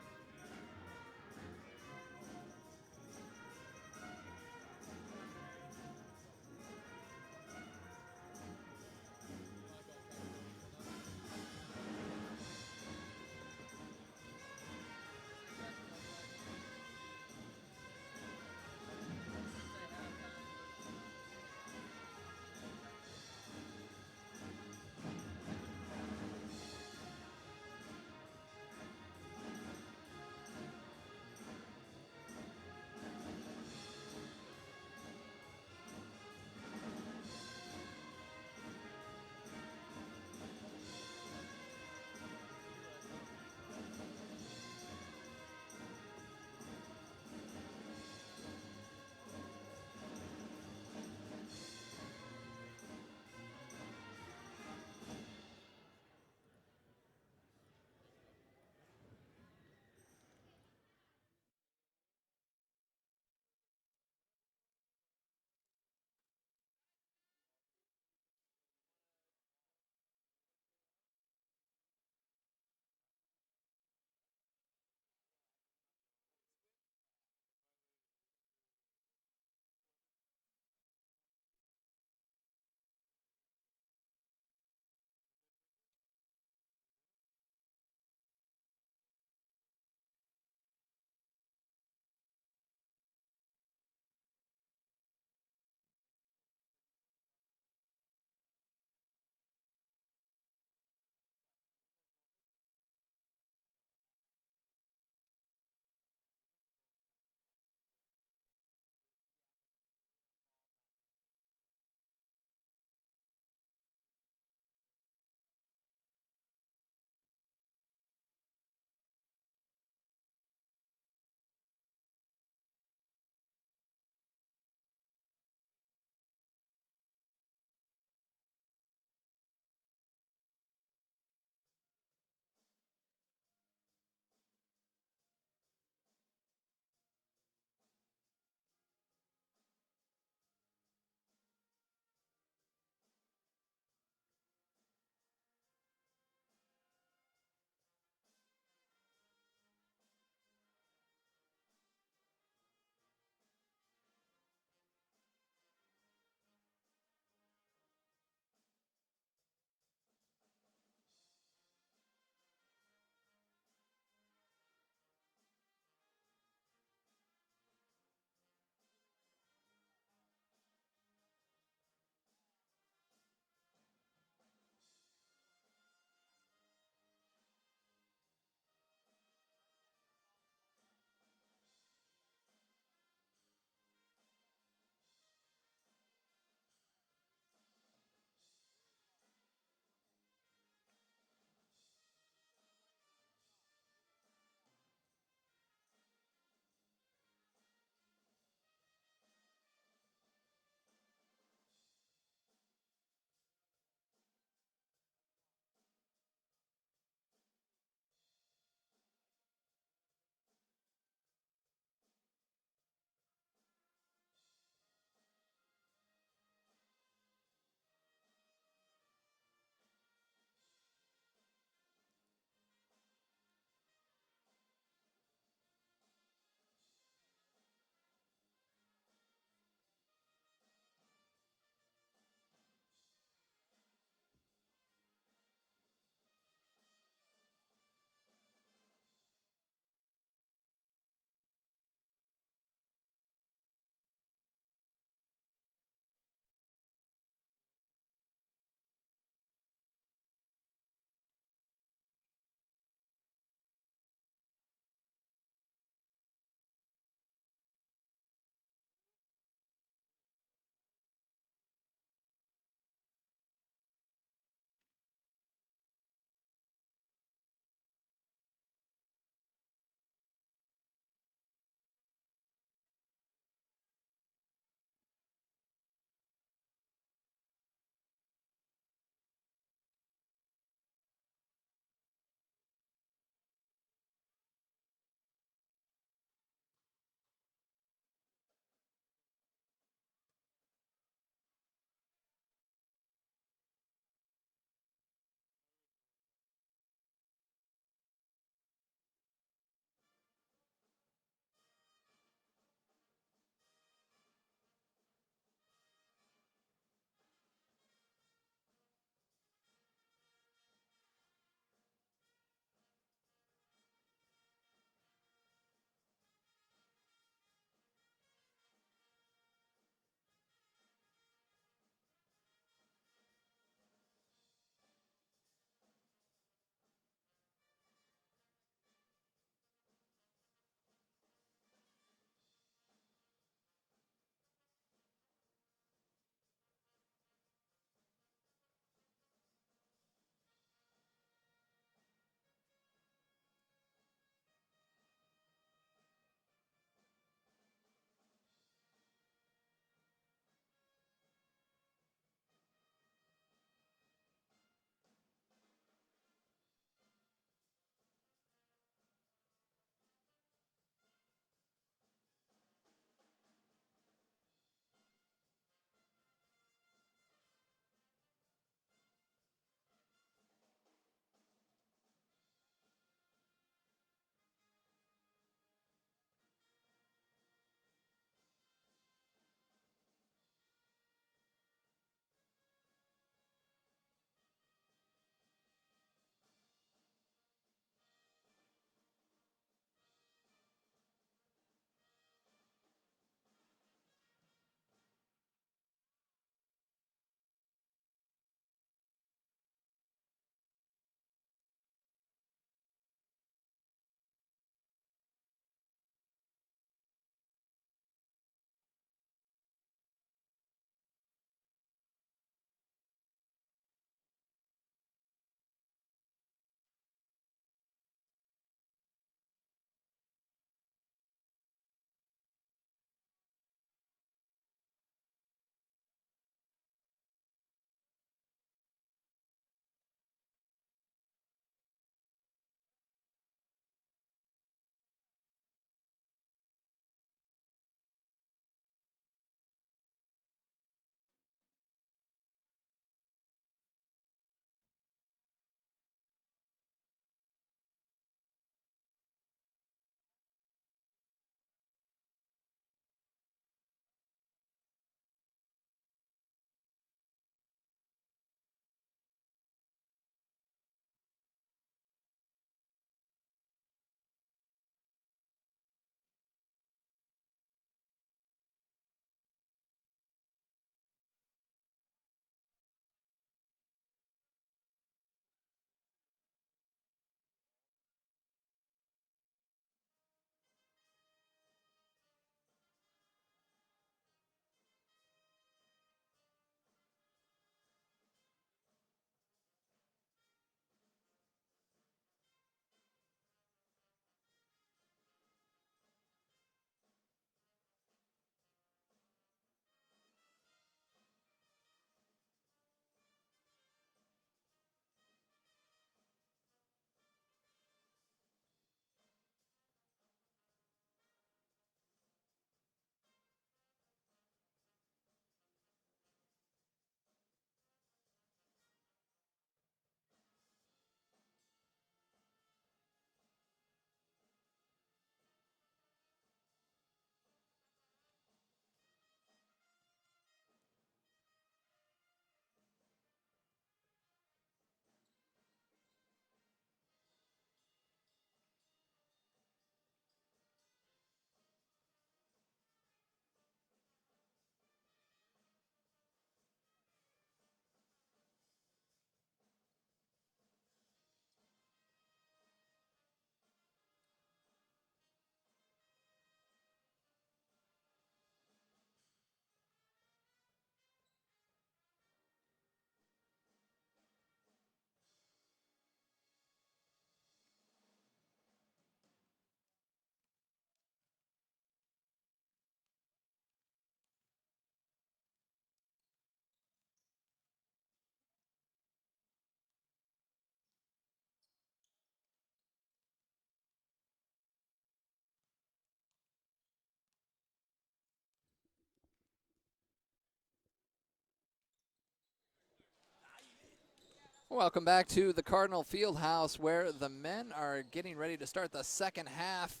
S1: Welcome back to the Cardinal Fieldhouse, where the men are getting ready to start the second half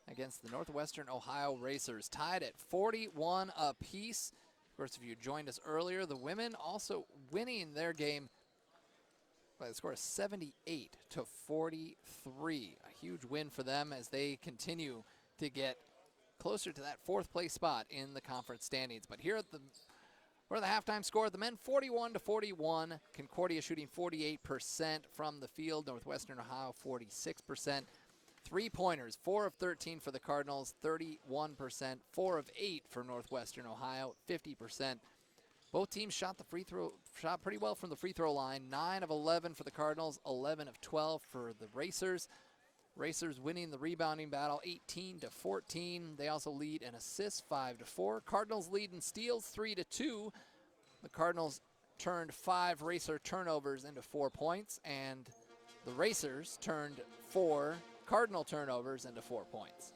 S1: against the Northwestern Ohio Racers, tied at 41 apiece. Of course, if you joined us earlier, the women also winning their game by the score of 78-43. A huge win for them as they continue to get closer to that fourth place spot in the conference standings. But here at the halftime score, the men 41-41. Concordia shooting 48% from the field. Northwestern Ohio 46%. Three-pointers, 4 of 13 for the Cardinals, 31%. 4 of 8 for Northwestern Ohio, 50%. Both teams shot pretty well from the free throw line. 9 of 11 for the Cardinals, 11 of 12 for the Racers. Racers winning the rebounding battle 18-14. They also lead in assists 5-4. Cardinals lead in steals 3-2. The Cardinals turned 5 Racer turnovers into 4 points, and the Racers turned 4 Cardinal turnovers into 4 points.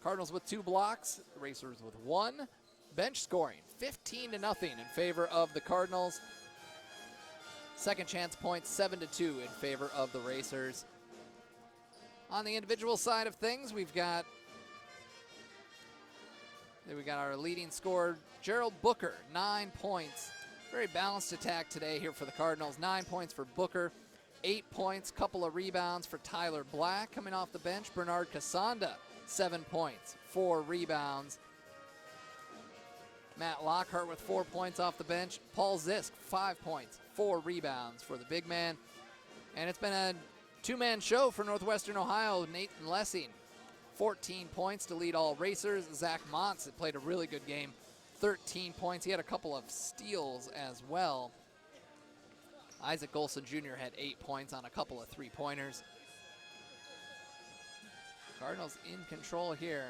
S1: Cardinals with 2 blocks, Racers with 1. Bench scoring 15-0 in favor of the Cardinals. Second chance points 7-2 in favor of the Racers. On the individual side of things, we got our leading scorer, Gerald Booker, 9 points. Very balanced attack today here for the Cardinals. 9 points for Booker, 8 points, couple of rebounds for Tyler Black. Coming off the bench, Bernard Casanda, 7 points, 4 rebounds. Matt Lockhart with 4 points off the bench. Paul Zisk, 5 points, 4 rebounds for the big man. And it's been a two-man show for Northwestern Ohio. Nathan Lessing, 14 points to lead all Racers. Zach Montz played a really good game, 13 points. He had a couple of steals as well. Isaac Golson Jr. had 8 points on a couple of three-pointers. Cardinals in control here.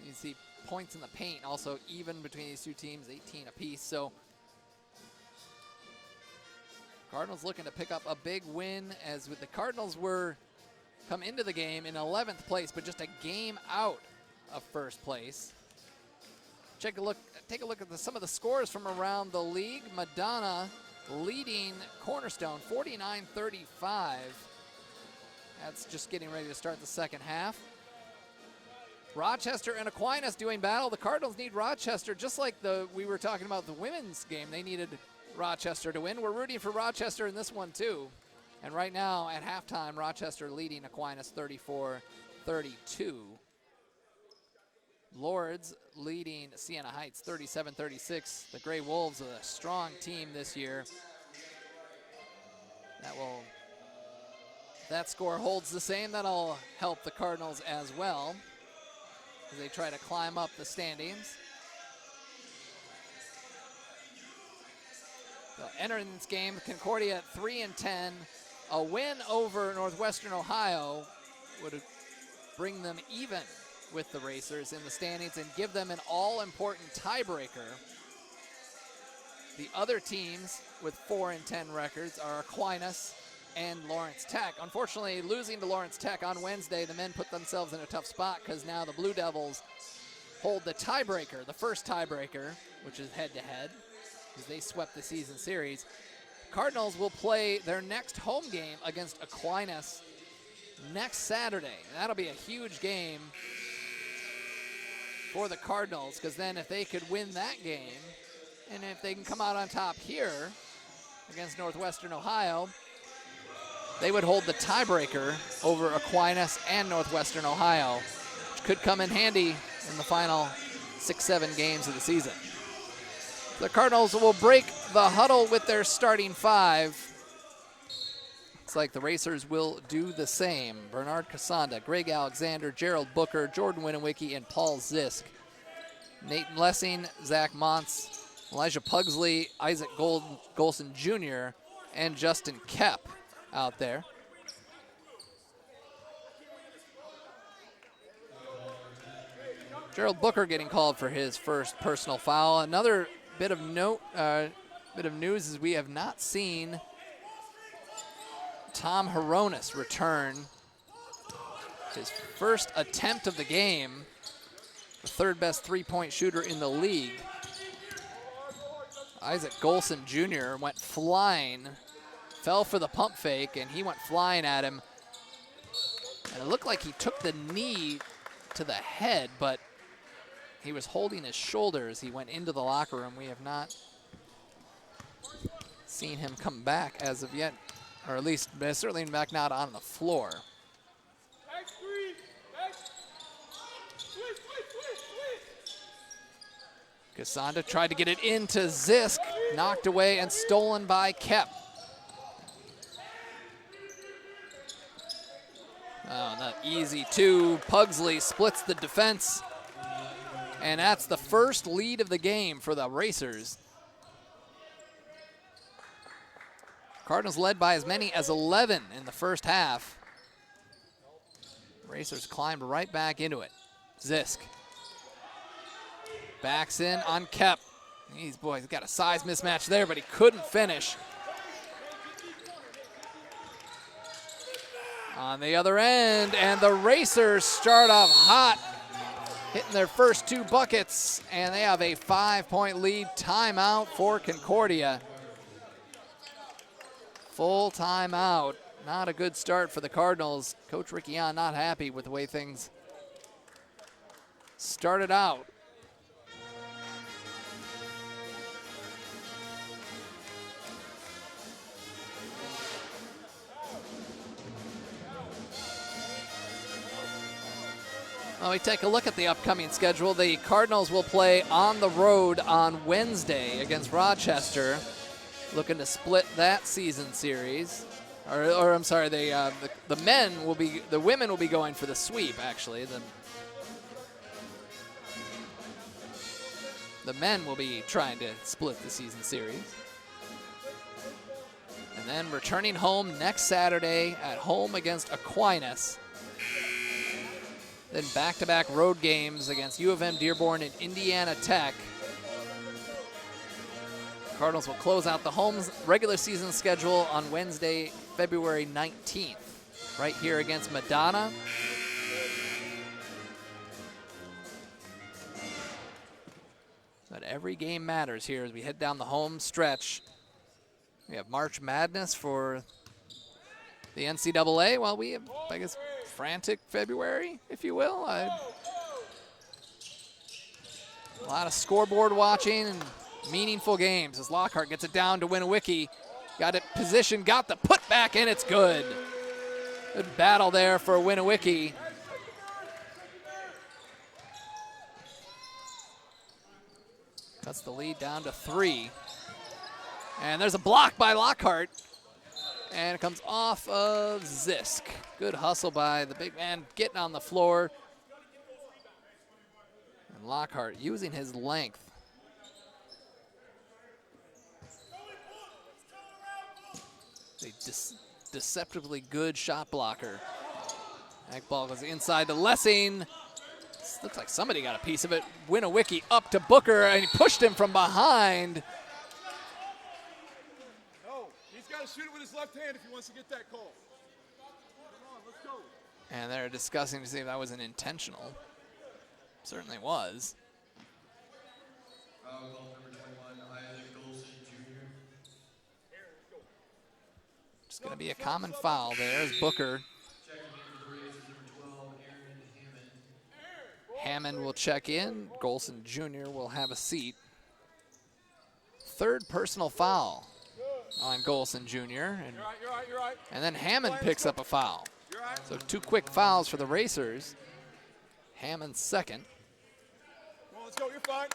S1: You see points in the paint also even between these two teams, 18 apiece. So Cardinals looking to pick up a big win, as with the Cardinals were come into the game in 11th place, but just a game out of first place. Take a look at some of the scores from around the league. Madonna leading Cornerstone 49-35. That's just getting ready to start the second half. Rochester and Aquinas doing battle. The Cardinals need Rochester, just like we were talking about the women's game. They needed Rochester to win. We're rooting for Rochester in this one too. And right now at halftime, Rochester leading Aquinas 34-32. Lords leading Siena Heights 37-36. The Gray Wolves, a strong team this year. That score holds the same. That'll help the Cardinals as well as they try to climb up the standings. So entering this game, Concordia at 3-10. A win over Northwestern Ohio would bring them even with the Racers in the standings and give them an all-important tiebreaker. The other teams with 4-10 records are Aquinas and Lawrence Tech. Unfortunately, losing to Lawrence Tech on Wednesday, the men put themselves in a tough spot because now the Blue Devils hold the tiebreaker, the first tiebreaker, which is head-to-head, because they swept the season series. Cardinals will play their next home game against Aquinas next Saturday. That'll be a huge game for the Cardinals, because then if they could win that game, and if they can come out on top here against Northwestern Ohio, they would hold the tiebreaker over Aquinas and Northwestern Ohio, which could come in handy in the final 6-7 games of the season. The Cardinals will break the huddle with their starting 5. Looks like the Racers will do the same. Bernard Casanda, Greg Alexander, Gerald Booker, Jordan Winowicki, and Paul Zisk. Nathan Lessing, Zach Montz, Elijah Pugsley, Isaac Golson Jr., and Justin Kep out there. Gerald Booker getting called for his first personal foul. Another bit of news is we have not seen Tom Hronis return. His first attempt of the game, the third best three-point shooter in the league. Isaac Golson Jr. went flying fell for the pump fake, and he went flying at him. And it looked like he took the knee to the head, but he was holding his shoulder as he went into the locker room. We have not seen him come back as of yet, or at least certainly back not on the floor. Kasanda tried to get it into Zisk, knocked away and stolen by Kep. Oh, not easy two. Pugsley splits the defense. And that's the first lead of the game for the Racers. Cardinals led by as many as 11 in the first half. Racers climbed right back into it. Zisk backs in on Kep. These boys got a size mismatch there, but he couldn't finish. On the other end, and the Racers start off hot, hitting their first 2 buckets, and they have a 5-point lead. Timeout for Concordia. Full timeout. Not a good start for the Cardinals. Coach Rickion not happy with the way things started out. Well, we take a look at the upcoming schedule. The Cardinals will play on the road on Wednesday against Rochester, looking to split that season series. Or I'm sorry, the women will be going for the sweep. Actually, the men will be trying to split the season series. And then returning home next Saturday at home against Aquinas. Then back-to-back road games against U of M Dearborn and Indiana Tech. Cardinals will close out the home regular season schedule on Wednesday, February 19th, right here against Madonna. But every game matters here as we head down the home stretch. We have March Madness for the NCAA. Well, we have, I guess, frantic February, if you will. A lot of scoreboard watching and meaningful games as Lockhart gets it down to Winnewicky. Got it positioned, got the putback, and it's good. Good battle there for Winnewicky. Cuts the lead down to 3. And there's a block by Lockhart. And it comes off of Zisk. Good hustle by the big man getting on the floor. And Lockhart using his length. A deceptively good shot blocker. That ball goes inside to Lessing. This looks like somebody got a piece of it. Winnewicky up to Booker, and he pushed him from behind.
S3: Got to shoot it with his left hand if he wants to get that call. Come on, let's go.
S1: And they're discussing to see if that was an intentional. Certainly was.
S2: Foul call number 21, Isaac Golson Jr.
S1: Just going to be a common foul there as Booker.
S2: Checking in for the Rays is number 12, Aaron Hammond.
S1: Hammond will check in. Golson Jr. will have a seat. 3rd personal foul on Golson Jr. And,
S3: You're right.
S1: and then Hammond picks up a foul. So 2 quick fouls for the Racers. Hammond's 2nd.
S3: Come on, let's go. You're fine.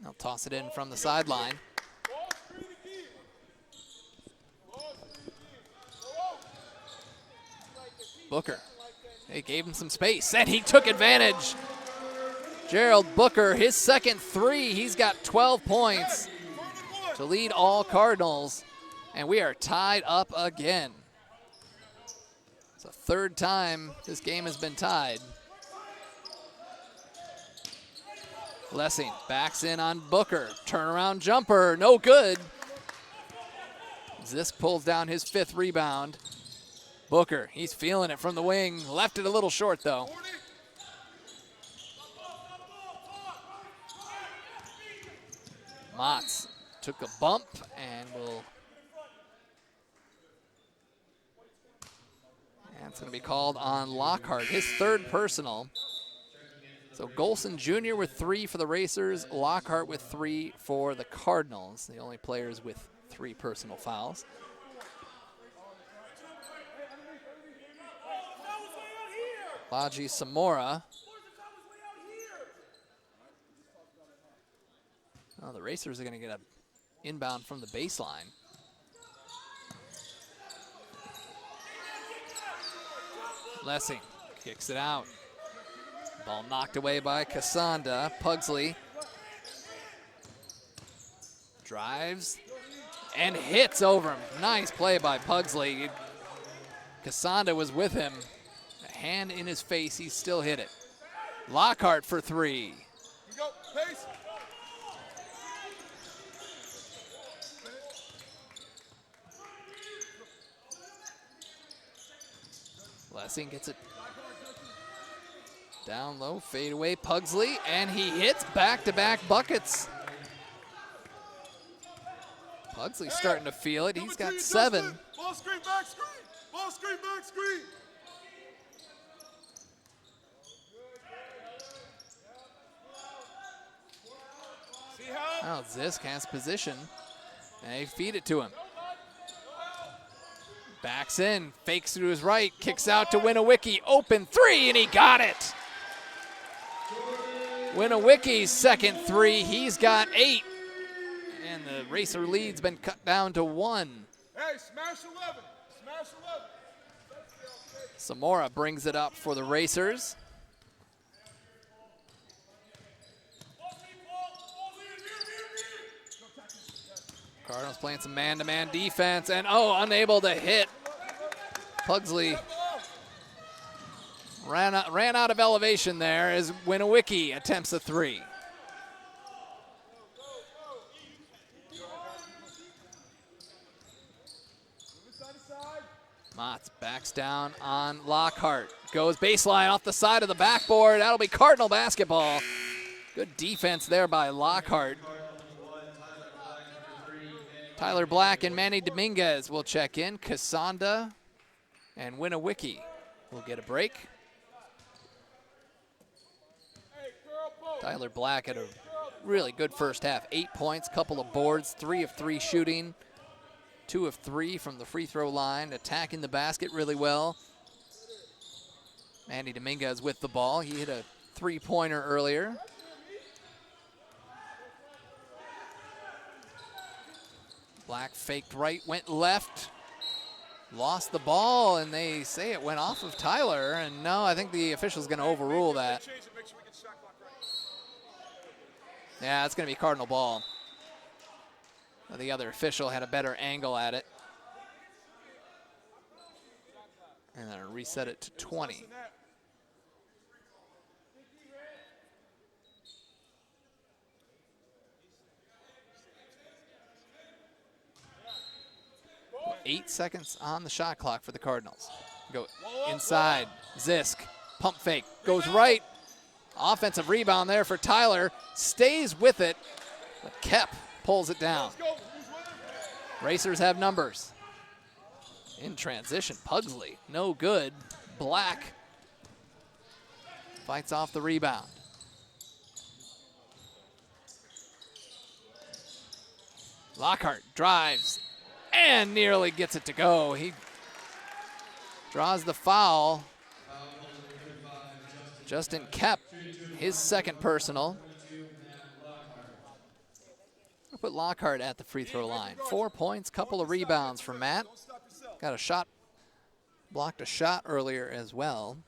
S1: They'll toss it in from the sideline. Booker. They gave him some space, and he took advantage. Gerald Booker, his 2nd 3. He's got 12 points to lead all Cardinals, and we are tied up again. It's the 3rd time this game has been tied. Lessing backs in on Booker. Turnaround jumper, no good. Zisk pulls down his 5th rebound. Booker, he's feeling it from the wing. Left it a little short, though. Motts took a bump and will. And it's going to be called on Lockhart, his third personal. So Golson Jr. with 3 for the Racers, Lockhart with 3 for the Cardinals, the only players with 3 personal fouls. Baji Samora. Oh, the Racers are going to get an inbound from the baseline. Lessing kicks it out. Ball knocked away by Cassanda. Pugsley drives and hits over him. Nice play by Pugsley. Cassanda was with him. A hand in his face, he still hit it. Lockhart for 3.
S3: Go, pace.
S1: Lessing gets it down low, fade away, Pugsley, and he hits back-to-back buckets. Pugsley's starting to feel it. He's got 7.
S3: Ball screen, back screen. Ball screen, back screen. See how?
S1: Now Zisk has position, and they feed it to him. Backs in, fakes to his right, kicks out to Winowicki. Open 3, and he got it. Winowicki's second 3, he's got 8. And the Racer lead's been cut down to 1.
S3: Hey, smash 11. Smash 11.
S1: Samora brings it up for the Racers. Cardinals playing some man-to-man defense, and unable to hit. Pugsley ran out of elevation there as Winowicki attempts a 3. Motts backs down on Lockhart. Goes baseline off the side of the backboard. That'll be Cardinal basketball. Good defense there by Lockhart. Tyler Black and Manny Dominguez will check in. Cassanda and Winowicki will get a break. Tyler Black had a really good first half. 8 points, couple of boards, 3 of 3 shooting, 2 of 3 from the free throw line, attacking the basket really well. Manny Dominguez with the ball. He hit a 3-pointer earlier. Black faked right, went left, lost the ball, and they say it went off of Tyler. And no, I think the official's going to overrule that. Yeah, it's going to be Cardinal ball. The other official had a better angle at it. And then reset it to 20. Well, 8 seconds on the shot clock for the Cardinals. Go inside, Zisk, pump fake, goes right. Offensive rebound there for Tyler, stays with it, but Kep pulls it down. Racers have numbers. In transition, Pugsley, no good. Black fights off the rebound. Lockhart drives and nearly gets it to go. He draws the foul. Justin Kep, his second personal. I'll put Lockhart at the free throw line. 4 points, couple of rebounds for Matt. Got a shot, blocked a shot earlier as well.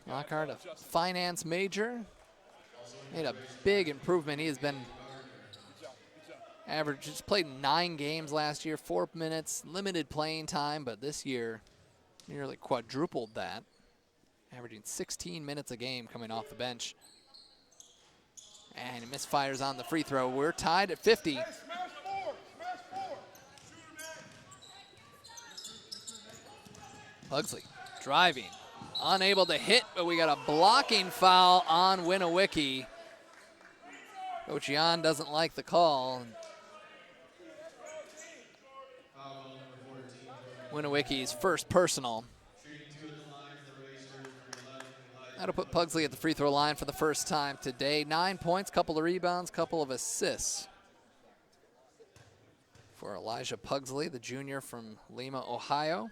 S1: Lockhart, a finance major, made a big improvement. He has been average, just played 9 games last year, 4 minutes, limited playing time, but this year nearly quadrupled that, averaging 16 minutes a game coming off the bench. And he misfires on the free throw. We're tied at 50. Pugsley driving, unable to hit, but we got a blocking foul on Winowicki. Coach Jan doesn't like the call. Winowicki's first personal. That'll put Pugsley at the free throw line for the first time today. 9 points, couple of rebounds, couple of assists for Elijah Pugsley, the junior from Lima, Ohio.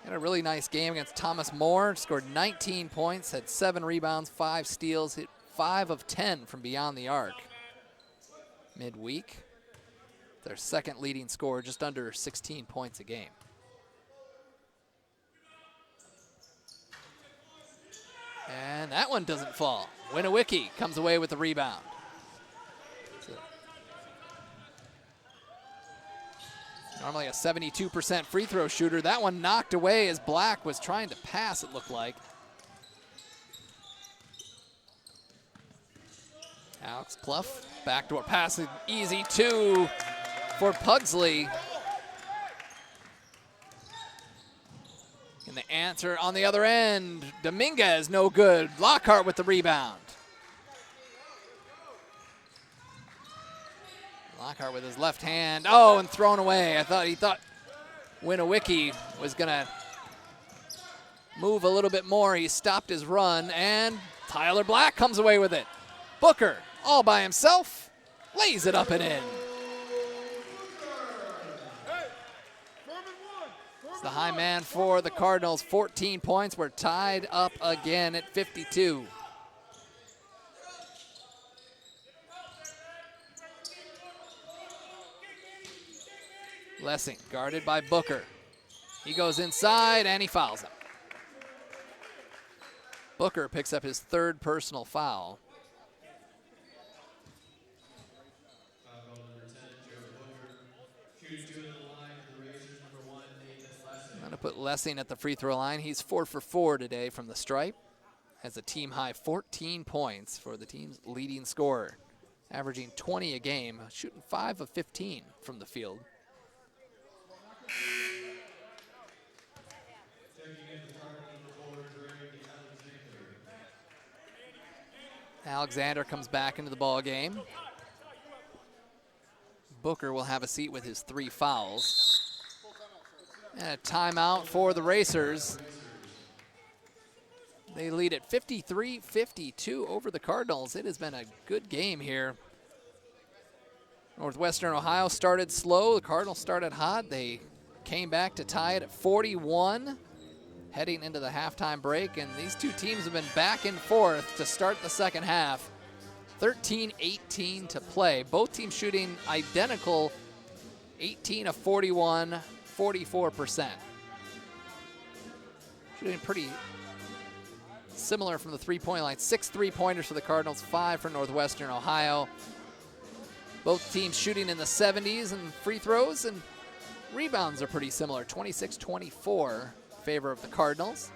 S1: Had a really nice game against Thomas More. Scored 19 points, had 7 rebounds, 5 steals, hit 5 of 10 from beyond the arc. Midweek, their second leading scorer, just under 16 points a game. And that one doesn't fall. Winowicki comes away with the rebound. Normally a 72% free throw shooter. That one knocked away as Black was trying to pass, it looked like. Alex Clough, backdoor pass, an easy 2 for Pugsley. And the answer on the other end, Dominguez, no good. Lockhart with the rebound. Lockhart with his left hand. Oh, and thrown away. He thought Winowicki was gonna move a little bit more. He stopped his run, and Tyler Black comes away with it. Booker, all by himself, lays it up and in. It's the high man for the Cardinals. 14 points. We're tied up again at 52. Lessing guarded by Booker. He goes inside and he fouls him. Booker picks up his 3rd personal foul. I'm going to put Lessing at the free throw line. He's 4 for 4 today from the stripe. Has a team high 14 points for the team's leading scorer. Averaging 20 a game, shooting 5 of 15 from the field. Alexander comes back into the ball game. Booker will have a seat with his 3 fouls. And a timeout for the Racers. They lead at 53-52 over the Cardinals. It has been a good game here. Northwestern Ohio started slow. The Cardinals started hot. They came back to tie it at 41 heading into the halftime break, and these two teams have been back and forth to start the second half. 13-18 to play. Both teams shooting identical, 18 of 41, 44%. Shooting pretty similar from the three-point line. 6 3-pointers for the Cardinals, 5 for Northwestern Ohio. Both teams shooting in the 70s and free throws, and rebounds are pretty similar, 26-24 in favor of the Cardinals.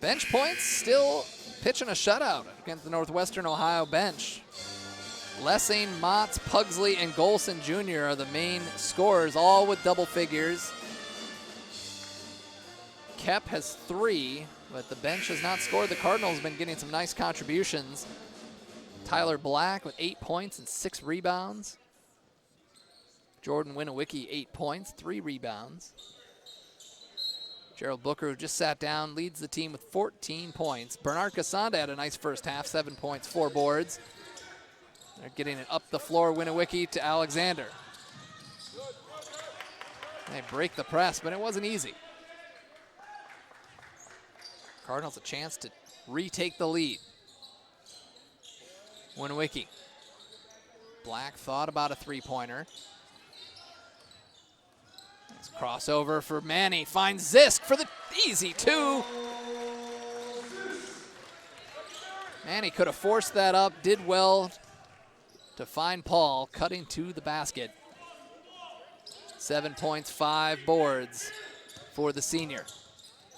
S1: Bench points still pitching a shutout against the Northwestern Ohio bench. Lessing, Motts, Pugsley, and Golson Jr. are the main scorers, all with double figures. Kep has 3, but the bench has not scored. The Cardinals have been getting some nice contributions. Tyler Black with 8 points and 6 rebounds. Jordan Winowicki, 8 points, 3 rebounds. Gerald Booker, who just sat down, leads the team with 14 points. Bernard Casanda had a nice first half, 7 points, 4 boards. They're getting it up the floor, Winowicki to Alexander. They break the press, but it wasn't easy. Cardinals a chance to retake the lead. Winowicki. Black thought about a 3-pointer. Nice crossover for Manny. Finds Zisk for the easy 2. Manny could have forced that up, did well to find Paul, cutting to the basket. 7 points, 5 boards for the senior.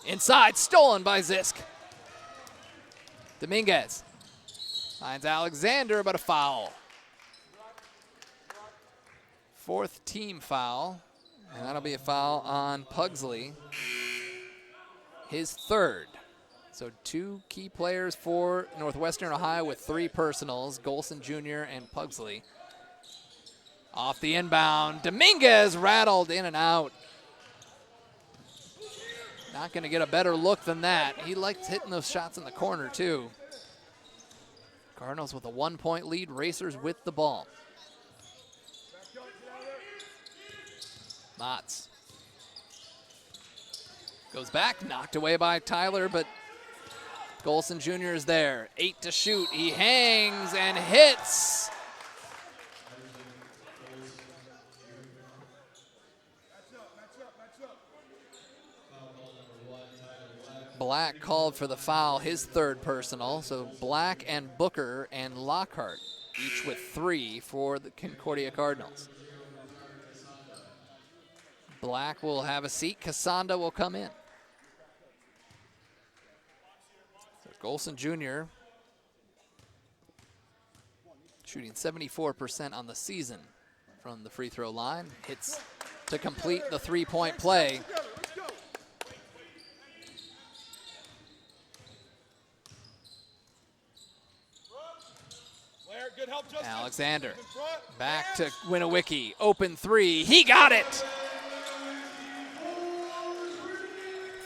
S1: Inside, stolen by Zisk. Dominguez finds Alexander, but a foul. 4th team foul, and that'll be a foul on Pugsley, his 3rd. So 2 key players for Northwestern Ohio with 3 personals, Golson Jr. and Pugsley. Off the inbound, Dominguez rattled in and out. Not going to get a better look than that. He likes hitting those shots in the corner too. Cardinals with a 1-point lead, Racers with the ball. Motts goes back, knocked away by Tyler, but Golson Jr. is there. 8 to shoot. He hangs and hits. Black called for the foul, his 3rd personal. So Black and Booker and Lockhart, each with 3 for the Concordia Cardinals. Black will have a seat. Casanda will come in. So Golson Jr. shooting 74% on the season from the free throw line. Hits to complete the 3-point play. Alexander back to Winowicki. Open 3. He got it.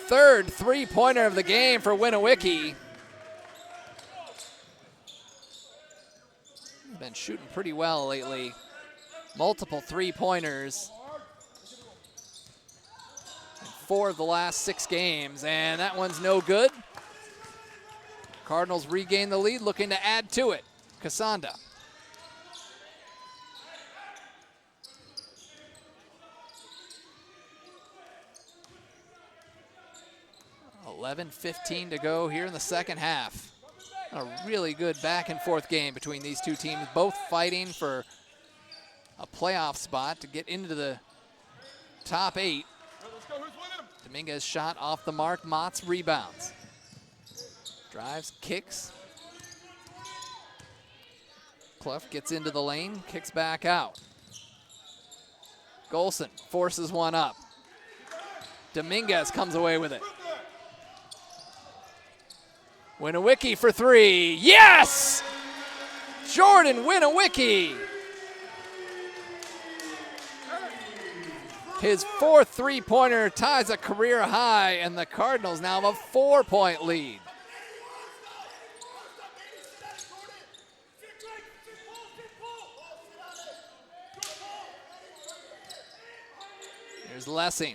S1: 3rd 3-pointer of the game for Winowicki. He's been shooting pretty well lately. Multiple 3-pointers. 4 of the last 6 games, and that one's no good. Cardinals regain the lead, looking to add to it. Casanda. 11:15 to go here in the second half. A really good back and forth game between these 2 teams, both fighting for a playoff spot to get into the top 8. Dominguez shot off the mark. Motts rebounds. Drives, kicks. Clough gets into the lane, kicks back out. Golson forces one up. Dominguez comes away with it. Winowicki for 3. Yes! Jordan Winowicki. His 4th 3-pointer ties a career high, and the Cardinals now have a 4-point lead. Here's Lessing.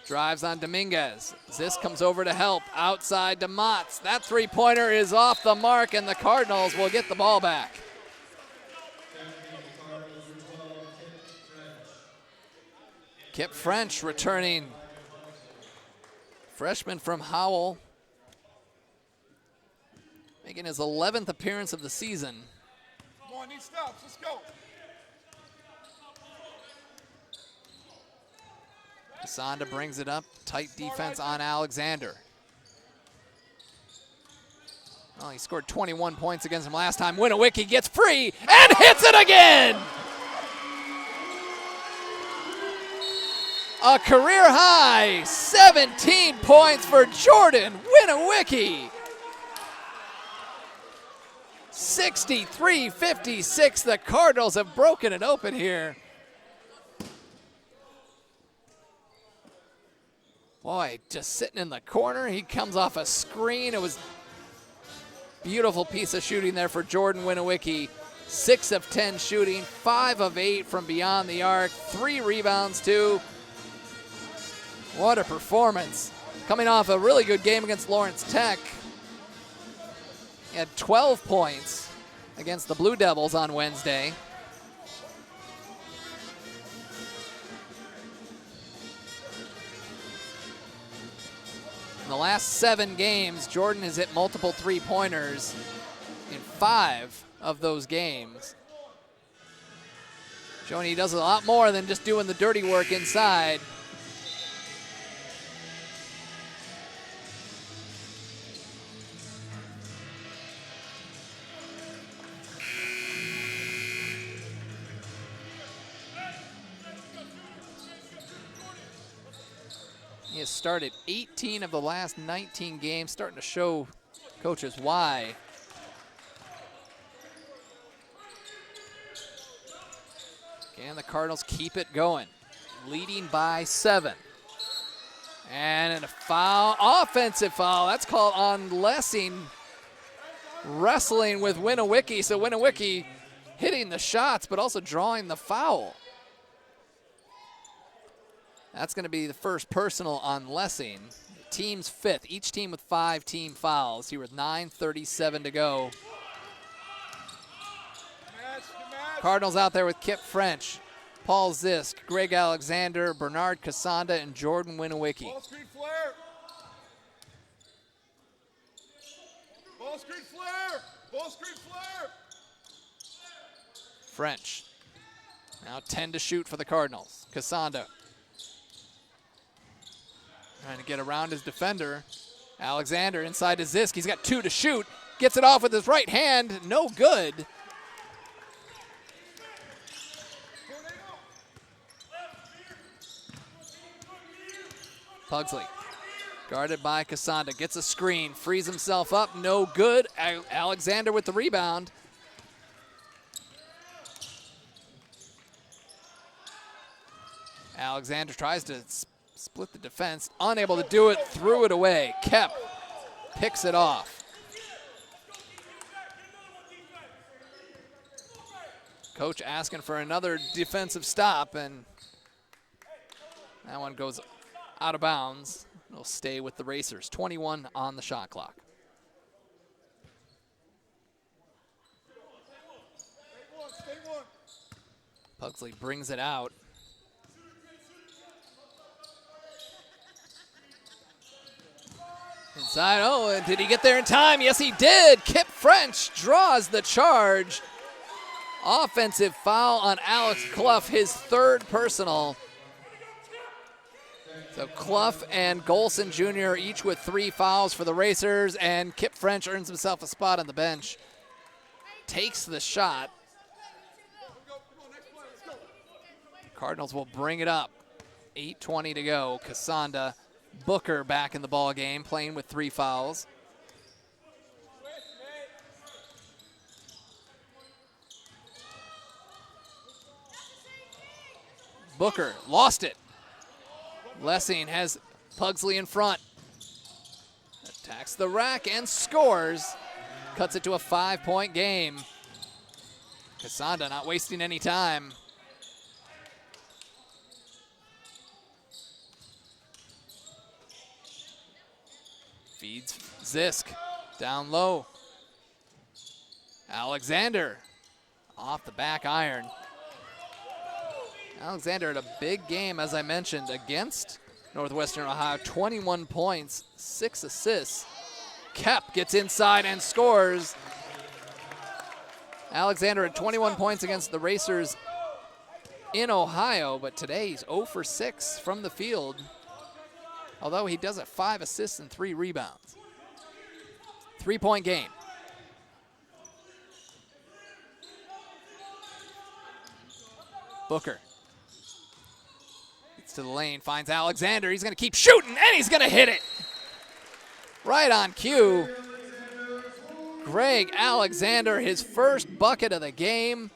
S1: Drives on Dominguez. Zisk comes over to help. Outside to Motts. That 3-pointer is off the mark, and the Cardinals will get the ball back. Kip French returning. Freshman from Howell. Making his 11th appearance of the season.
S3: Come on, need stops. Let's go.
S1: Casanda brings it up. Tight defense on Alexander. Well, he scored 21 points against him last time. Winowicki gets free and hits it again! A career high 17 points for Jordan Winowicki. 63-56. The Cardinals have broken it open here. Boy, just sitting in the corner. He comes off a screen. It was a beautiful piece of shooting there for Jordan Winowicki. 6 of 10 shooting, 5 of 8 from beyond the arc, 3 rebounds too. What a performance. Coming off a really good game against Lawrence Tech. He had 12 points against the Blue Devils on Wednesday. In the last 7 games, Jordan has hit multiple 3-pointers in 5 of those games. Showing he does a lot more than just doing the dirty work inside. has started 18 of the last 19 games, starting to show coaches why. Again, the Cardinals keep it going, leading by 7. And a foul, offensive foul. That's called on Lessing, wrestling with Winowicki. So Winowicki hitting the shots, but also drawing the foul. That's going to be the first personal on Lessing. Team's 5th, each team with 5 team fouls. Here with 9:37 to go. Cardinals out there with Kip French, Paul Zisk, Greg Alexander, Bernard Casanda, and Jordan Winowicki.
S3: Ball screen flare. Ball screen flare. Ball screen flare.
S1: French. Now 10 to shoot for the Cardinals. Casanda trying to get around his defender. Alexander inside to Zisk. He's got 2 to shoot. Gets it off with his right hand. No good. Pugsley, guarded by Casanda, gets a screen, frees himself up, no good. Alexander with the rebound. Alexander tries to split the defense, unable to do it, threw it away. Kep picks it off. Coach asking for another defensive stop, and that one goes out of bounds. It'll stay with the Racers. 21 on the shot clock. Pugsley brings it out. Inside, oh, and did he get there in time? Yes, he did. Kip French draws the charge. Offensive foul on Alex Clough, his 3rd personal. So Clough and Golson Jr. each with 3 fouls for the Racers, and Kip French earns himself a spot on the bench. Takes the shot. Cardinals will bring it up. 8:20 to go. Casanda, Booker back in the ball game, playing with 3 fouls. Booker lost it. Lessing has Pugsley in front. Attacks the rack and scores. Cuts it to a 5-point game. Casanda not wasting any time. Feeds Zisk down low. Alexander off the back iron. Alexander had a big game, as I mentioned, against Northwestern Ohio. 21 points, 6 assists. Kep gets inside and scores. Alexander had 21 points against the Racers in Ohio, but today he's 0 for 6 from the field, although he does have 5 assists and 3 rebounds. 3-point game. Booker gets to the lane, finds Alexander. He's going to keep shooting, and he's going to hit it. Right on cue. Greg Alexander, his first bucket of the game.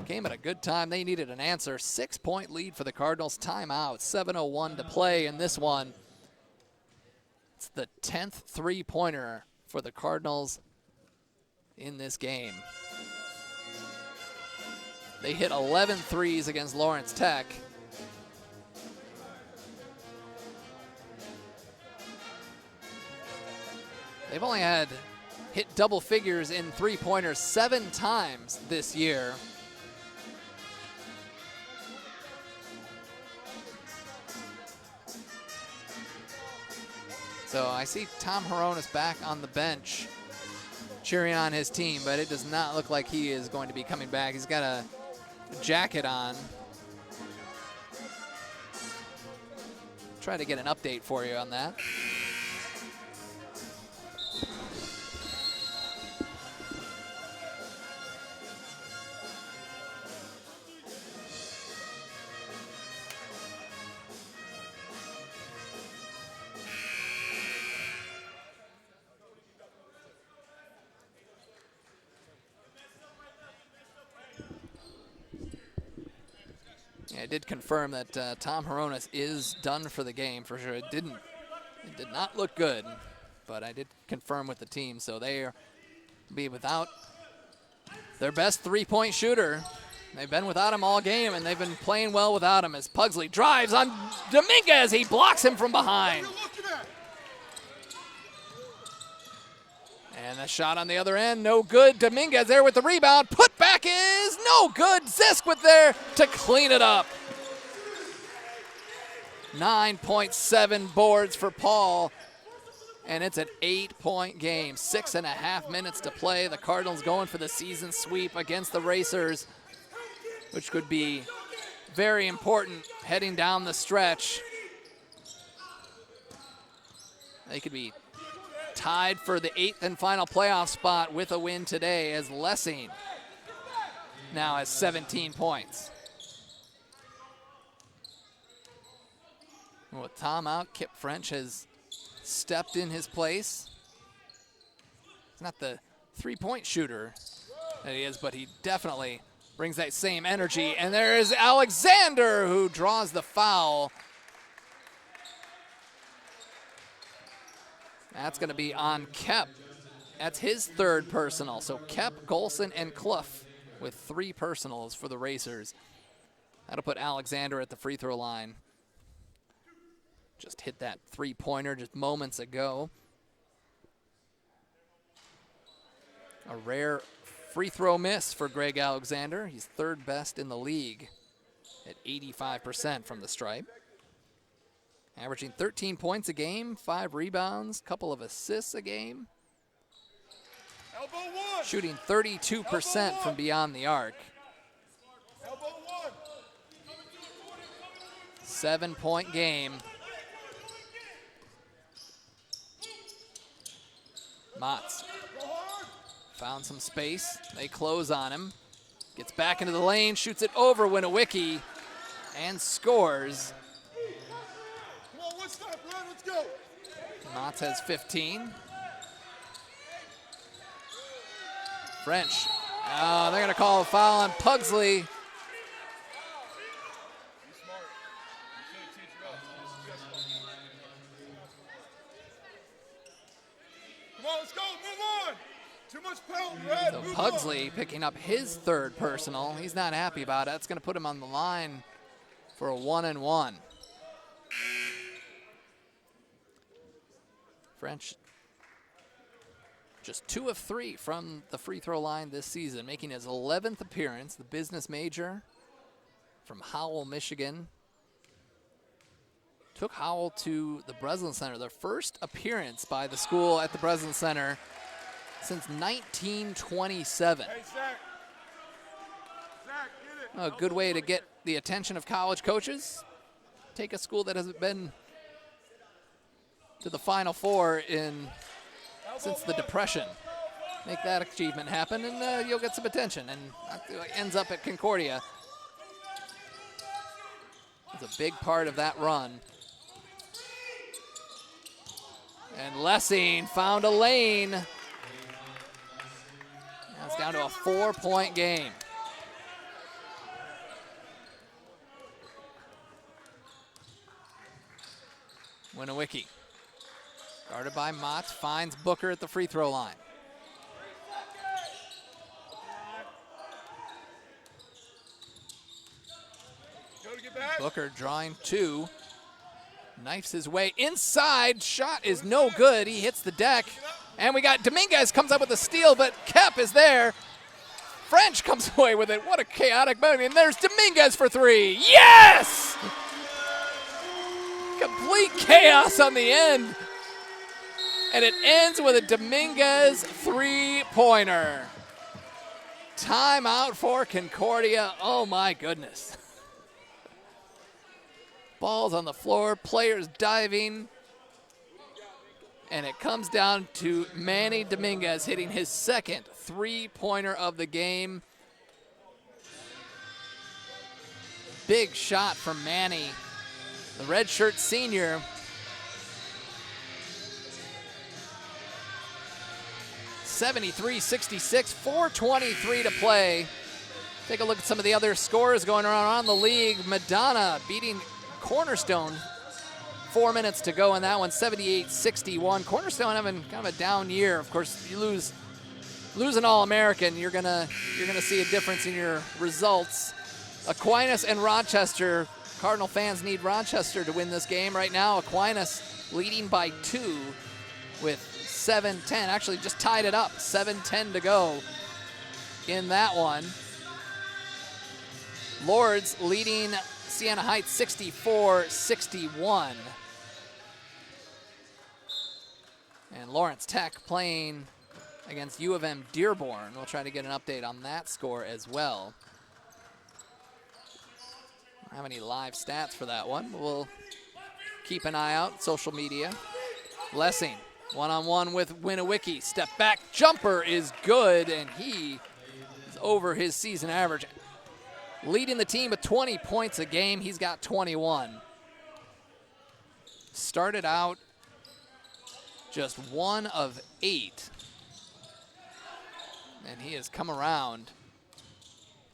S1: Came at a good time. They needed an answer. 6-point lead for the Cardinals. Timeout. 7:01 to play in this one. It's the 10th three-pointer for the Cardinals in this game. They hit 11 threes against Lawrence Tech. They've only had hit double figures in three-pointers 7 times this year. So I see Tom Hronis back on the bench cheering on his team, but it does not look like he is going to be coming back. He's got a jacket on. Try to get an update for you on that. Yeah, I did confirm that Tom Horonis is done for the game for sure. It did not look good, but I did confirm with the team, so they are be without their best three-point shooter. They've been without him all game, and they've been playing well without him as Pugsley drives on Dominguez. He blocks him from behind. And the shot on the other end, no good. Dominguez there with the rebound. Put back is no good. Zisk with there to clean it up. 9.7 boards for Paul. And it's an 8-point game. 6.5 minutes to play. The Cardinals going for the season sweep against the Racers, which could be very important heading down the stretch. They could be tied for the 8th and final playoff spot with a win today, as Lessing now has 17 points. With Tom out, Kip French has stepped in his place. He's not the three-point shooter that he is, but he definitely brings that same energy. And there is Alexander who draws the foul. That's going to be on Kep. That's his third personal. So Kep, Golson, and Clough with 3 personals for the Racers. That'll put Alexander at the free throw line. Just hit that three-pointer just moments ago. A rare free throw miss for Greg Alexander. He's third best in the league at 85% from the stripe. Averaging 13 points a game, 5 rebounds, couple of assists a game. Shooting 32% from beyond the arc. 7-point game. Motts found some space. They close on him. Gets back into the lane, shoots it over Winowicki, and scores. Motts has 15. French. Oh, they're going to call a foul on Pugsley.
S3: Come on, let's go, move on. Too much pound, Red.
S1: So Pugsley picking up his third personal. He's not happy about it. That's going to put him on the line for a 1-and-1. French just 2 of 3 from the free throw line this season, making his 11th appearance, the business major from Howell, Michigan. Took Howell to the Breslin Center, their first appearance by the school at the Breslin Center since 1927.
S3: Hey, Zach. Zach, get it.
S1: A good way to get the attention of college coaches. Take a school that hasn't been to the Final Four since the Depression. Make that achievement happen, and you'll get some attention. And ends up at Concordia. It's a big part of that run. And Lessing found a lane. Now it's down to a 4-point game. Winowicki. Guarded by Motts, finds Booker at the free throw line. Booker drawing 2. Knifes his way inside. Shot is no good. He hits the deck. And we got Dominguez comes up with a steal, but Kep is there. French comes away with it. What a chaotic moment. And there's Dominguez for 3. Yes! Complete chaos on the end. And it ends with a Dominguez 3-pointer. Timeout for Concordia. Oh my goodness. Ball's on the floor, players diving. And it comes down to Manny Dominguez hitting his second 3-pointer of the game. Big shot from Manny, the redshirt senior. 73-66, 4:23 to play. Take a look at some of the other scores going around the league. Madonna beating Cornerstone. 4 minutes to go in that one, 78-61. Cornerstone having kind of a down year. Of course, you lose an All-American, you're gonna see a difference in your results. Aquinas and Rochester. Cardinal fans need Rochester to win this game right now. Aquinas leading by 2 with 7-10. Actually, just tied it up. 7-10 to go in that one. Lourdes leading Siena Heights 64-61. And Lawrence Tech playing against U of M Dearborn. We'll try to get an update on that score as well. I don't have any live stats for that one, but we'll keep an eye out, social media. Lessing, one-on-one with Winnewicky. Step back jumper is good, and he is over his season average. Leading the team with 20 points a game. He's got 21. Started out just 1 of 8. And he has come around.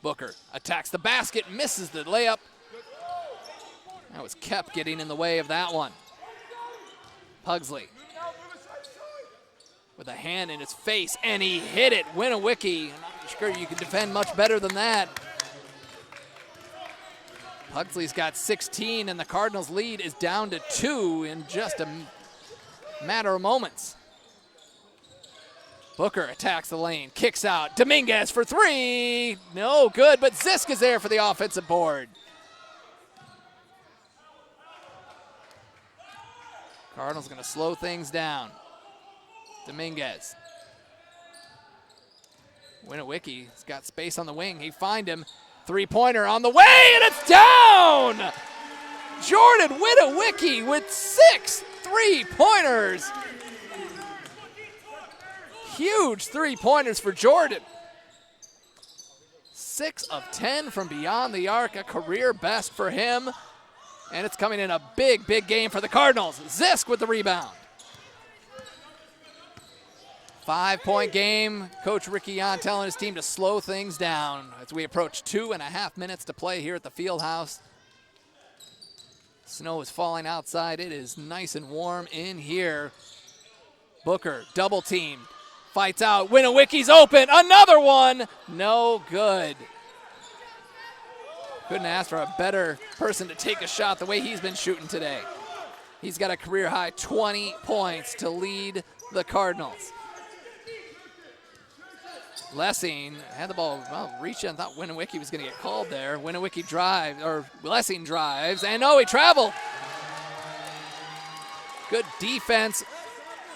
S1: Booker attacks the basket, misses the layup. That was Kep getting in the way of that one. Pugsley with a hand in his face, and he hit it. Winnewicky, I'm not sure you can defend much better than that. Pugsley's got 16, and the Cardinals' lead is down to 2 in just a matter of moments. Booker attacks the lane, kicks out. Dominguez for 3. No good, but Zisk is there for the offensive board. Cardinals going to slow things down. Dominguez. Winnewicky's got space on the wing. He find him. Three-pointer on the way, and it's down! Jordan Winnewicky with 6 3-pointers. Huge 3-pointers for Jordan. 6 of 10 from beyond the arc, a career best for him. And it's coming in a big, big game for the Cardinals. Zisk with the rebound. 5-point game. Coach Ricky Yon telling his team to slow things down as we approach 2.5 minutes to play here at the field house. Snow is falling outside. It is nice and warm in here. Booker double teamed. Fights out. Winnewicky's open. Another one. No good. Couldn't ask for a better person to take a shot the way he's been shooting today. He's got a career high 20 points to lead the Cardinals. Lessing had the ball reaching. I thought Winnewicky was going to get called there. Winnewicky drives, or Lessing drives, and no, he traveled. Good defense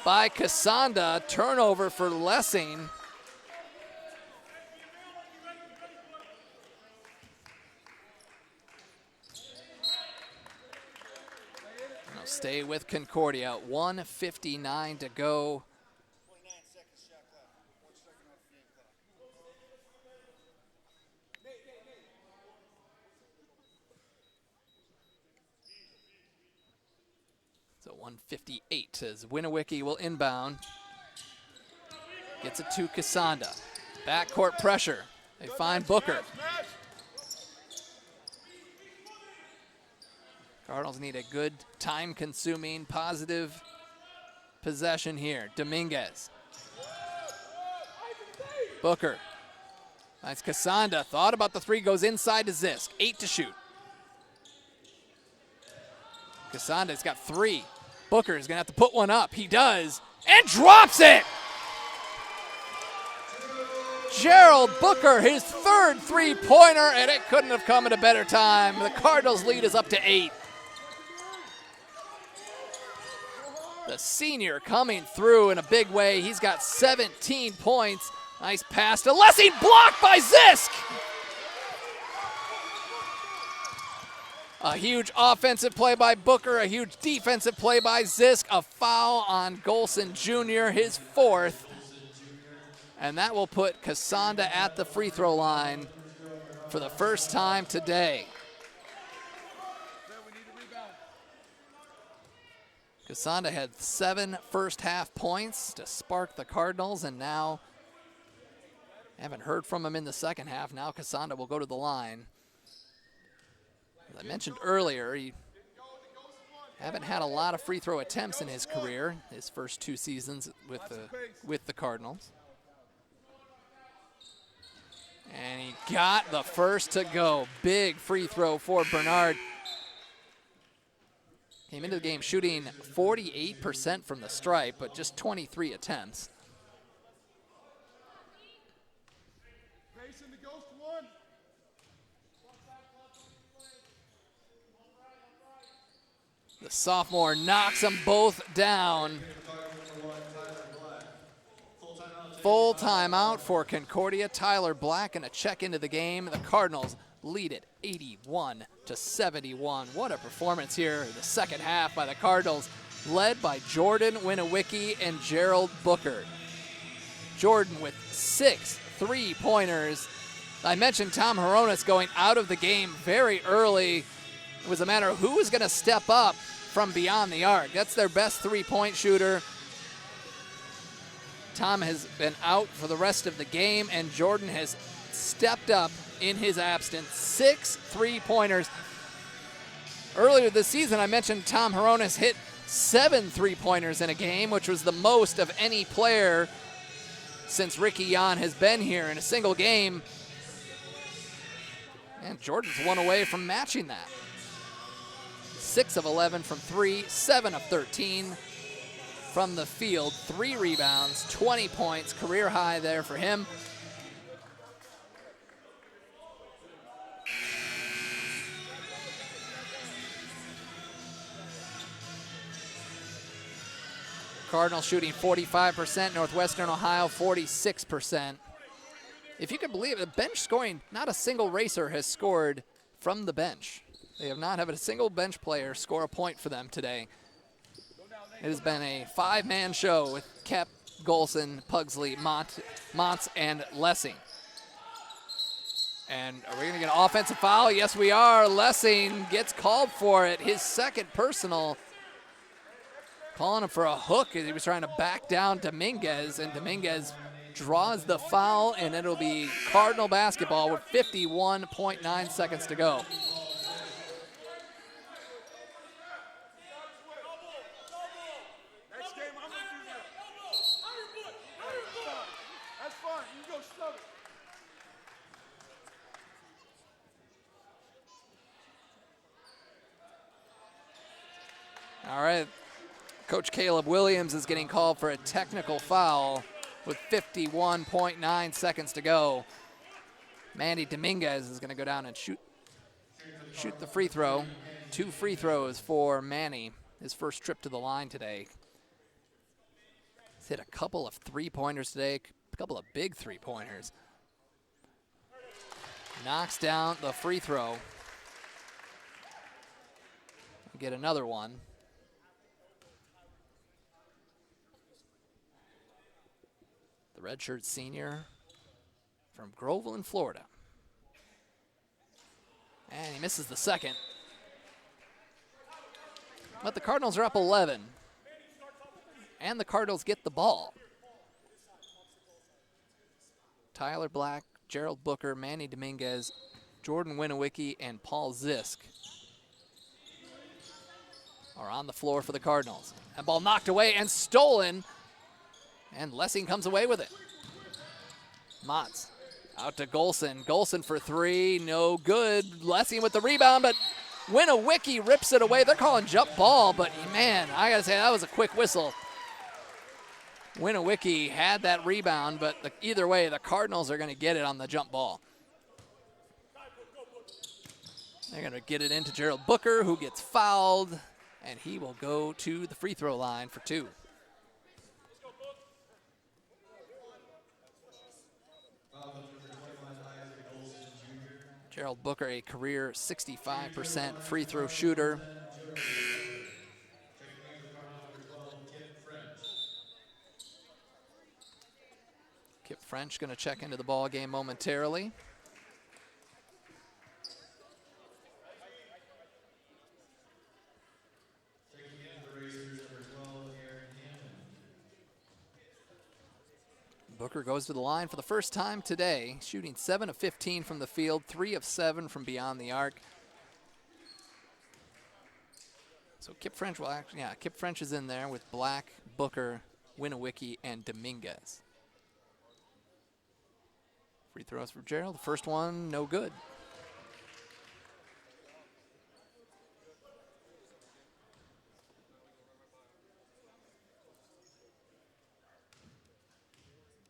S1: by Casanda. Turnover for Lessing. Now stay with Concordia. 1:59 to go. So 1:58 as Winnewicky will inbound. Gets it to Casanda. Backcourt pressure. They find Booker. Cardinals need a good, time-consuming, positive possession here. Dominguez. Booker. That's Casanda. Thought about the 3, goes inside to Zisk. 8 to shoot. Casanda's got 3. Booker's gonna have to put one up. He does, and drops it! Gerald Booker, his 3rd 3-pointer, and it couldn't have come at a better time. The Cardinals' lead is up to 8. The senior coming through in a big way. He's got 17 points. Nice pass to Lessing, blocked by Zisk! A huge offensive play by Booker, a huge defensive play by Zisk. A foul on Golson Jr., his 4th. And that will put Casanda at the free throw line for the first time today. Casanda had 7 first-half points to spark the Cardinals, and now Haven't heard from him in the second half. Now Casanda will go to the line. As I mentioned earlier, he haven't had a lot of free throw attempts in his career, his first 2 seasons with the Cardinals. And he got the first to go. Big free throw for Bernard. Came into the game shooting 48% from the stripe, but just 23 attempts. The sophomore knocks them both down. Full timeout for Concordia. Tyler Black and a check into the game. The Cardinals lead it 81-71. What a performance here in the second half by the Cardinals, led by Jordan Winowicki and Gerald Booker. Jordan with 6 3-pointers. I mentioned Tom Horonis going out of the game very early. It was a matter of who was going to step up from beyond the arc. That's their best 3-point shooter. Tom has been out for the rest of the game, and Jordan has stepped up in his absence. 6 3-pointers. Earlier this season, I mentioned Tom Horonis hit 7 3-pointers in a game, which was the most of any player since Ricky Yan has been here in a single game. And Jordan's 1 away from matching that. 6 of 11 from 3, 7 of 13 from the field, 3 rebounds, 20 points, career high there for him. Cardinals shooting 45%, Northwestern Ohio 46%. If you can believe it, the bench scoring, not a single racer has scored from the bench. They have not had a single bench player score a point for them today. It has been a 5-man show with Kep, Golson, Pugsley, Montz, and Lessing. And are we going to get an offensive foul? Yes, we are. Lessing gets called for it. His second personal. Calling him for a hook as he was trying to back down Dominguez, and Dominguez draws the foul, and it'll be Cardinal basketball with 51.9 seconds to go.
S3: Next game, I'm going to do that. That's fine. You can go shove it.
S1: All right. Coach Caleb Williams is getting called for a technical foul with 51.9 seconds to go. Manny Dominguez is going to go down and shoot the free throw. 2 free throws for Manny, his first trip to the line today. He's hit a couple of 3-pointers today, a couple of big 3-pointers. Knocks down the free throw. Get another one. The redshirt senior from Groveland, Florida. And he misses the second. But the Cardinals are up 11. And the Cardinals get the ball. Tyler Black, Gerald Booker, Manny Dominguez, Jordan Winowicki, and Paul Zisk are on the floor for the Cardinals. That ball knocked away and stolen. And Lessing comes away with it. Montz out to Golson. Golson for 3, no good. Lessing with the rebound, but Winowicki rips it away. They're calling jump ball, but man, I gotta say, that was a quick whistle. Winowicki had that rebound, but either way, the Cardinals are gonna get it on the jump ball. They're gonna get it into Gerald Booker, who gets fouled, and he will go to the free throw line for 2. Gerald Booker, a career 65% free throw shooter. Kip French going to check into the ball game momentarily. Booker goes to the line for the first time today, shooting 7 of 15 from the field, 3 of 7 from beyond the arc. So Kip French will actually, Kip French is in there with Black, Booker, Winowicki, and Dominguez. Free throws for Gerald. The first one, no good.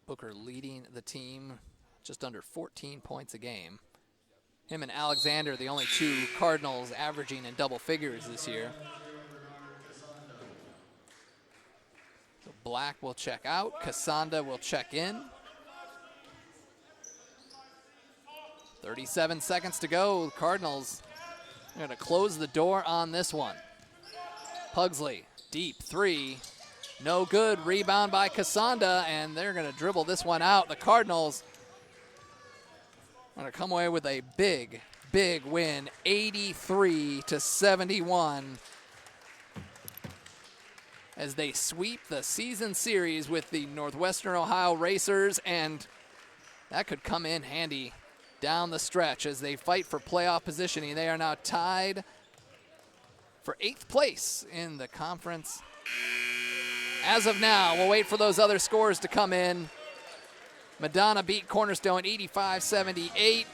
S1: Booker leading the team just under 14 points a game. Him and Alexander, the only two Cardinals averaging in double figures this year. So Black will check out. Casanda will check in. 37 seconds to go. Cardinals are going to close the door on this one. Pugsley, deep three. No good. Rebound by Casanda, and they're going to dribble this one out. The Cardinals are going to come away with a big, big win, 83-71, as they sweep the season series with the Northwestern Ohio Racers, and that could come in handy down the stretch as they fight for playoff positioning. They are now tied for 8th place in the conference. As of now, we'll wait for those other scores to come in. Madonna beat Cornerstone 85-78.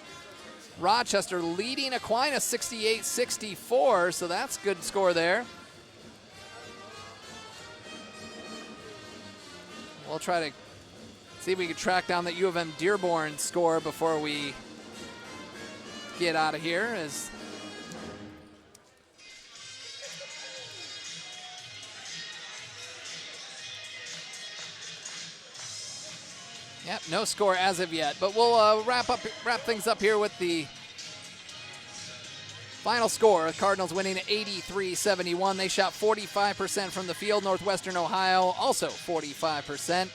S1: Rochester leading Aquinas 68-64, so that's a good score there. We'll try to see if we can track down that U of M Dearborn score before we get out of here. As yep, no score as of yet, but we'll wrap things up here with the final score. Cardinals winning 83-71. They shot 45% from the field. Northwestern Ohio also 45%.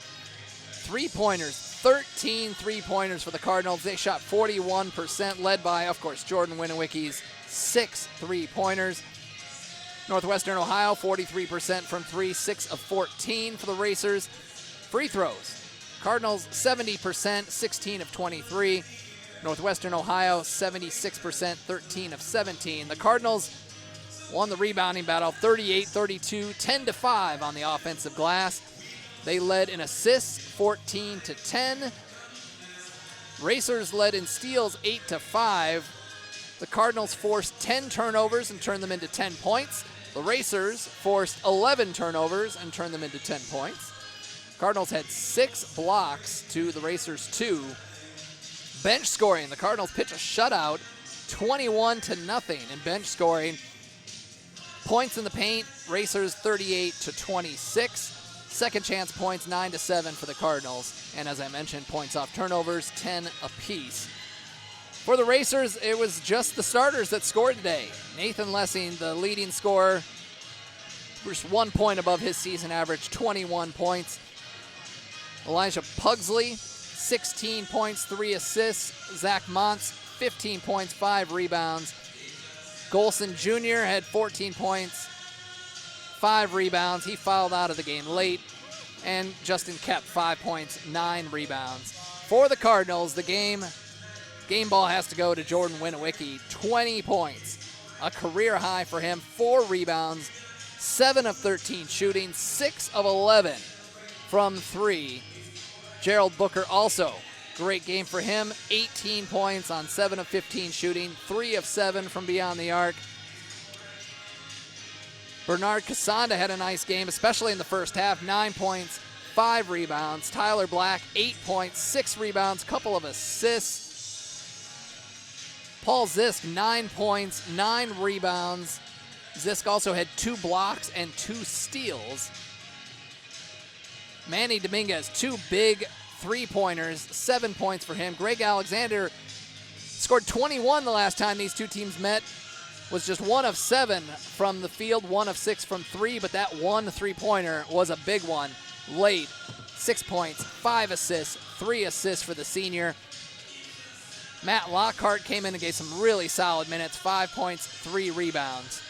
S1: Three-pointers, 13 three-pointers for the Cardinals. They shot 41%, led by, of course, Jordan Winowicki's 6 three-pointers. Northwestern Ohio, 43% from 3, 6 of 14 for the Racers. Free throws. Cardinals 70%, 16 of 23. Northwestern Ohio 76%, 13 of 17. The Cardinals won the rebounding battle 38-32, 10-5 on the offensive glass. They led in assists 14-10. Racers led in steals 8-5. The Cardinals forced 10 turnovers and turned them into 10 points. The Racers forced 11 turnovers and turned them into 10 points. Cardinals had 6 blocks to the Racers 2. Bench scoring, the Cardinals pitch a shutout, 21-0 in bench scoring. Points in the paint, Racers 38-26. Second chance points, 9-7 for the Cardinals. And as I mentioned, points off turnovers, 10 apiece. For the Racers, it was just the starters that scored today. Nathan Lessing, the leading scorer, just 1 point above his season average, 21 points. Elijah Pugsley, 16 points, 3 assists. Zach Montz, 15 points, 5 rebounds. Golson Jr. had 14 points, 5 rebounds. He fouled out of the game late. And Justin Kep, 5 points, 9 rebounds. For the Cardinals, the game ball has to go to Jordan Winowicki, 20 points. A career high for him, 4 rebounds, 7 of 13 shooting, 6 of 11 from 3. Gerald Booker also, great game for him, 18 points on 7 of 15 shooting, 3 of 7 from beyond the arc. Bernard Casanda had a nice game, especially in the first half, 9 points, 5 rebounds. Tyler Black, 8 points, 6 rebounds, couple of assists. Paul Zisk, 9 points, 9 rebounds. Zisk also had 2 blocks and 2 steals. Manny Dominguez, 2 big three-pointers, 7 points for him. Greg Alexander scored 21 the last time these two teams met. Was just 1 of 7 from the field, 1 of 6 from 3, but that 1 three-pointer was a big one late. 6 points, 5 assists, 3 assists for the senior. Matt Lockhart came in and gave some really solid minutes, 5 points, 3 rebounds.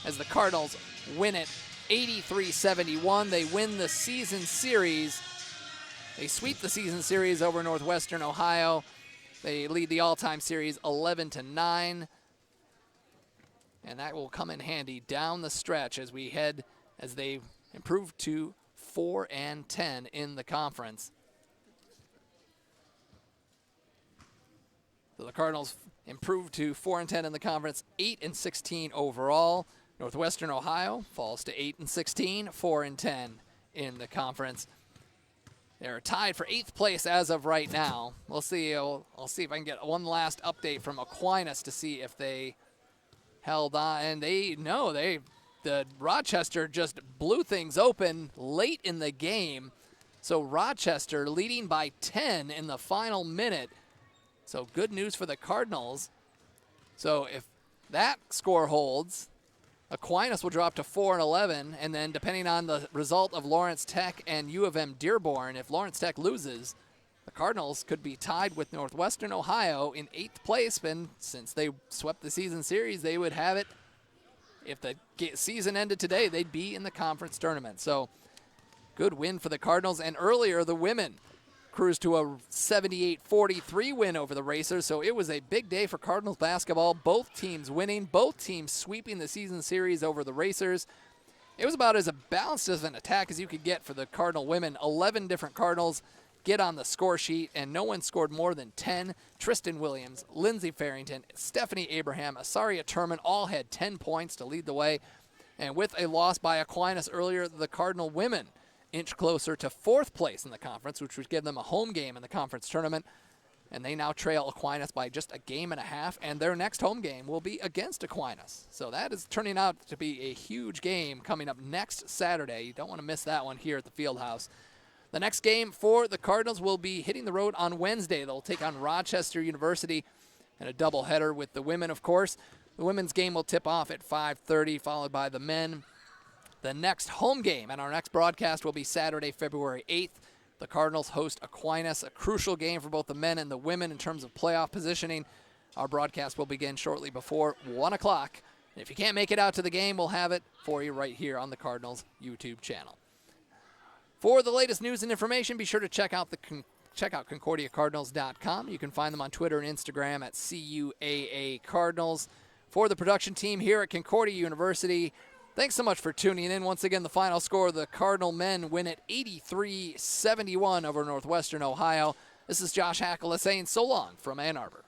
S1: As the Cardinals win it 83-71, they win the season series They sweep the season series over Northwestern Ohio. They lead the all-time series 11-9. And that will come in handy down the stretch as they improve to 4-10 in the conference. So the Cardinals improve to 4-10 in the conference, 8-16 overall. Northwestern Ohio falls to 8-16, 4-10 in the conference. They're tied for 8th place as of right now. We'll see. I'll see if I can get one last update from Aquinas to see if they held on. And the Rochester just blew things open late in the game. So Rochester leading by 10 in the final minute. So good news for the Cardinals. So if that score holds, Aquinas will drop to 4-11, and then depending on the result of Lawrence Tech and U of M Dearborn, if Lawrence Tech loses, the Cardinals could be tied with Northwestern Ohio in 8th place, and since they swept the season series, they would have it. If the season ended today, they'd be in the conference tournament. So good win for the Cardinals, and earlier the women cruised to a 78-43 win over the Racers, so it was a big day for Cardinals basketball. Both teams winning, both teams sweeping the season series over the Racers. It was about as balanced as an attack as you could get for the Cardinal women. 11 different Cardinals get on the score sheet, and no one scored more than 10. Tristan Williams, Lindsey Farrington, Stephanie Abraham, Asaria Turman all had 10 points to lead the way. And with a loss by Aquinas earlier, the Cardinal women inch closer to 4th place in the conference, which would give them a home game in the conference tournament. And they now trail Aquinas by just a game and a half, and their next home game will be against Aquinas. So that is turning out to be a huge game coming up next Saturday. You don't want to miss that one here at the Fieldhouse. The next game for the Cardinals will be hitting the road on Wednesday. They'll take on Rochester University in a doubleheader with the women, of course. The women's game will tip off at 5:30, followed by the men. The next home game and our next broadcast will be Saturday, February 8th. The Cardinals host Aquinas, a crucial game for both the men and the women in terms of playoff positioning. Our broadcast will begin shortly before 1 o'clock. If you can't make it out to the game, we'll have it for you right here on the Cardinals YouTube channel. For the latest news and information, be sure to check out ConcordiaCardinals.com. You can find them on Twitter and Instagram at CUAA Cardinals. For the production team here at Concordia University, thanks so much for tuning in. Once again, the final score, the Cardinal men win at 83-71 over Northwestern Ohio. This is Josh Hackala saying so long from Ann Arbor.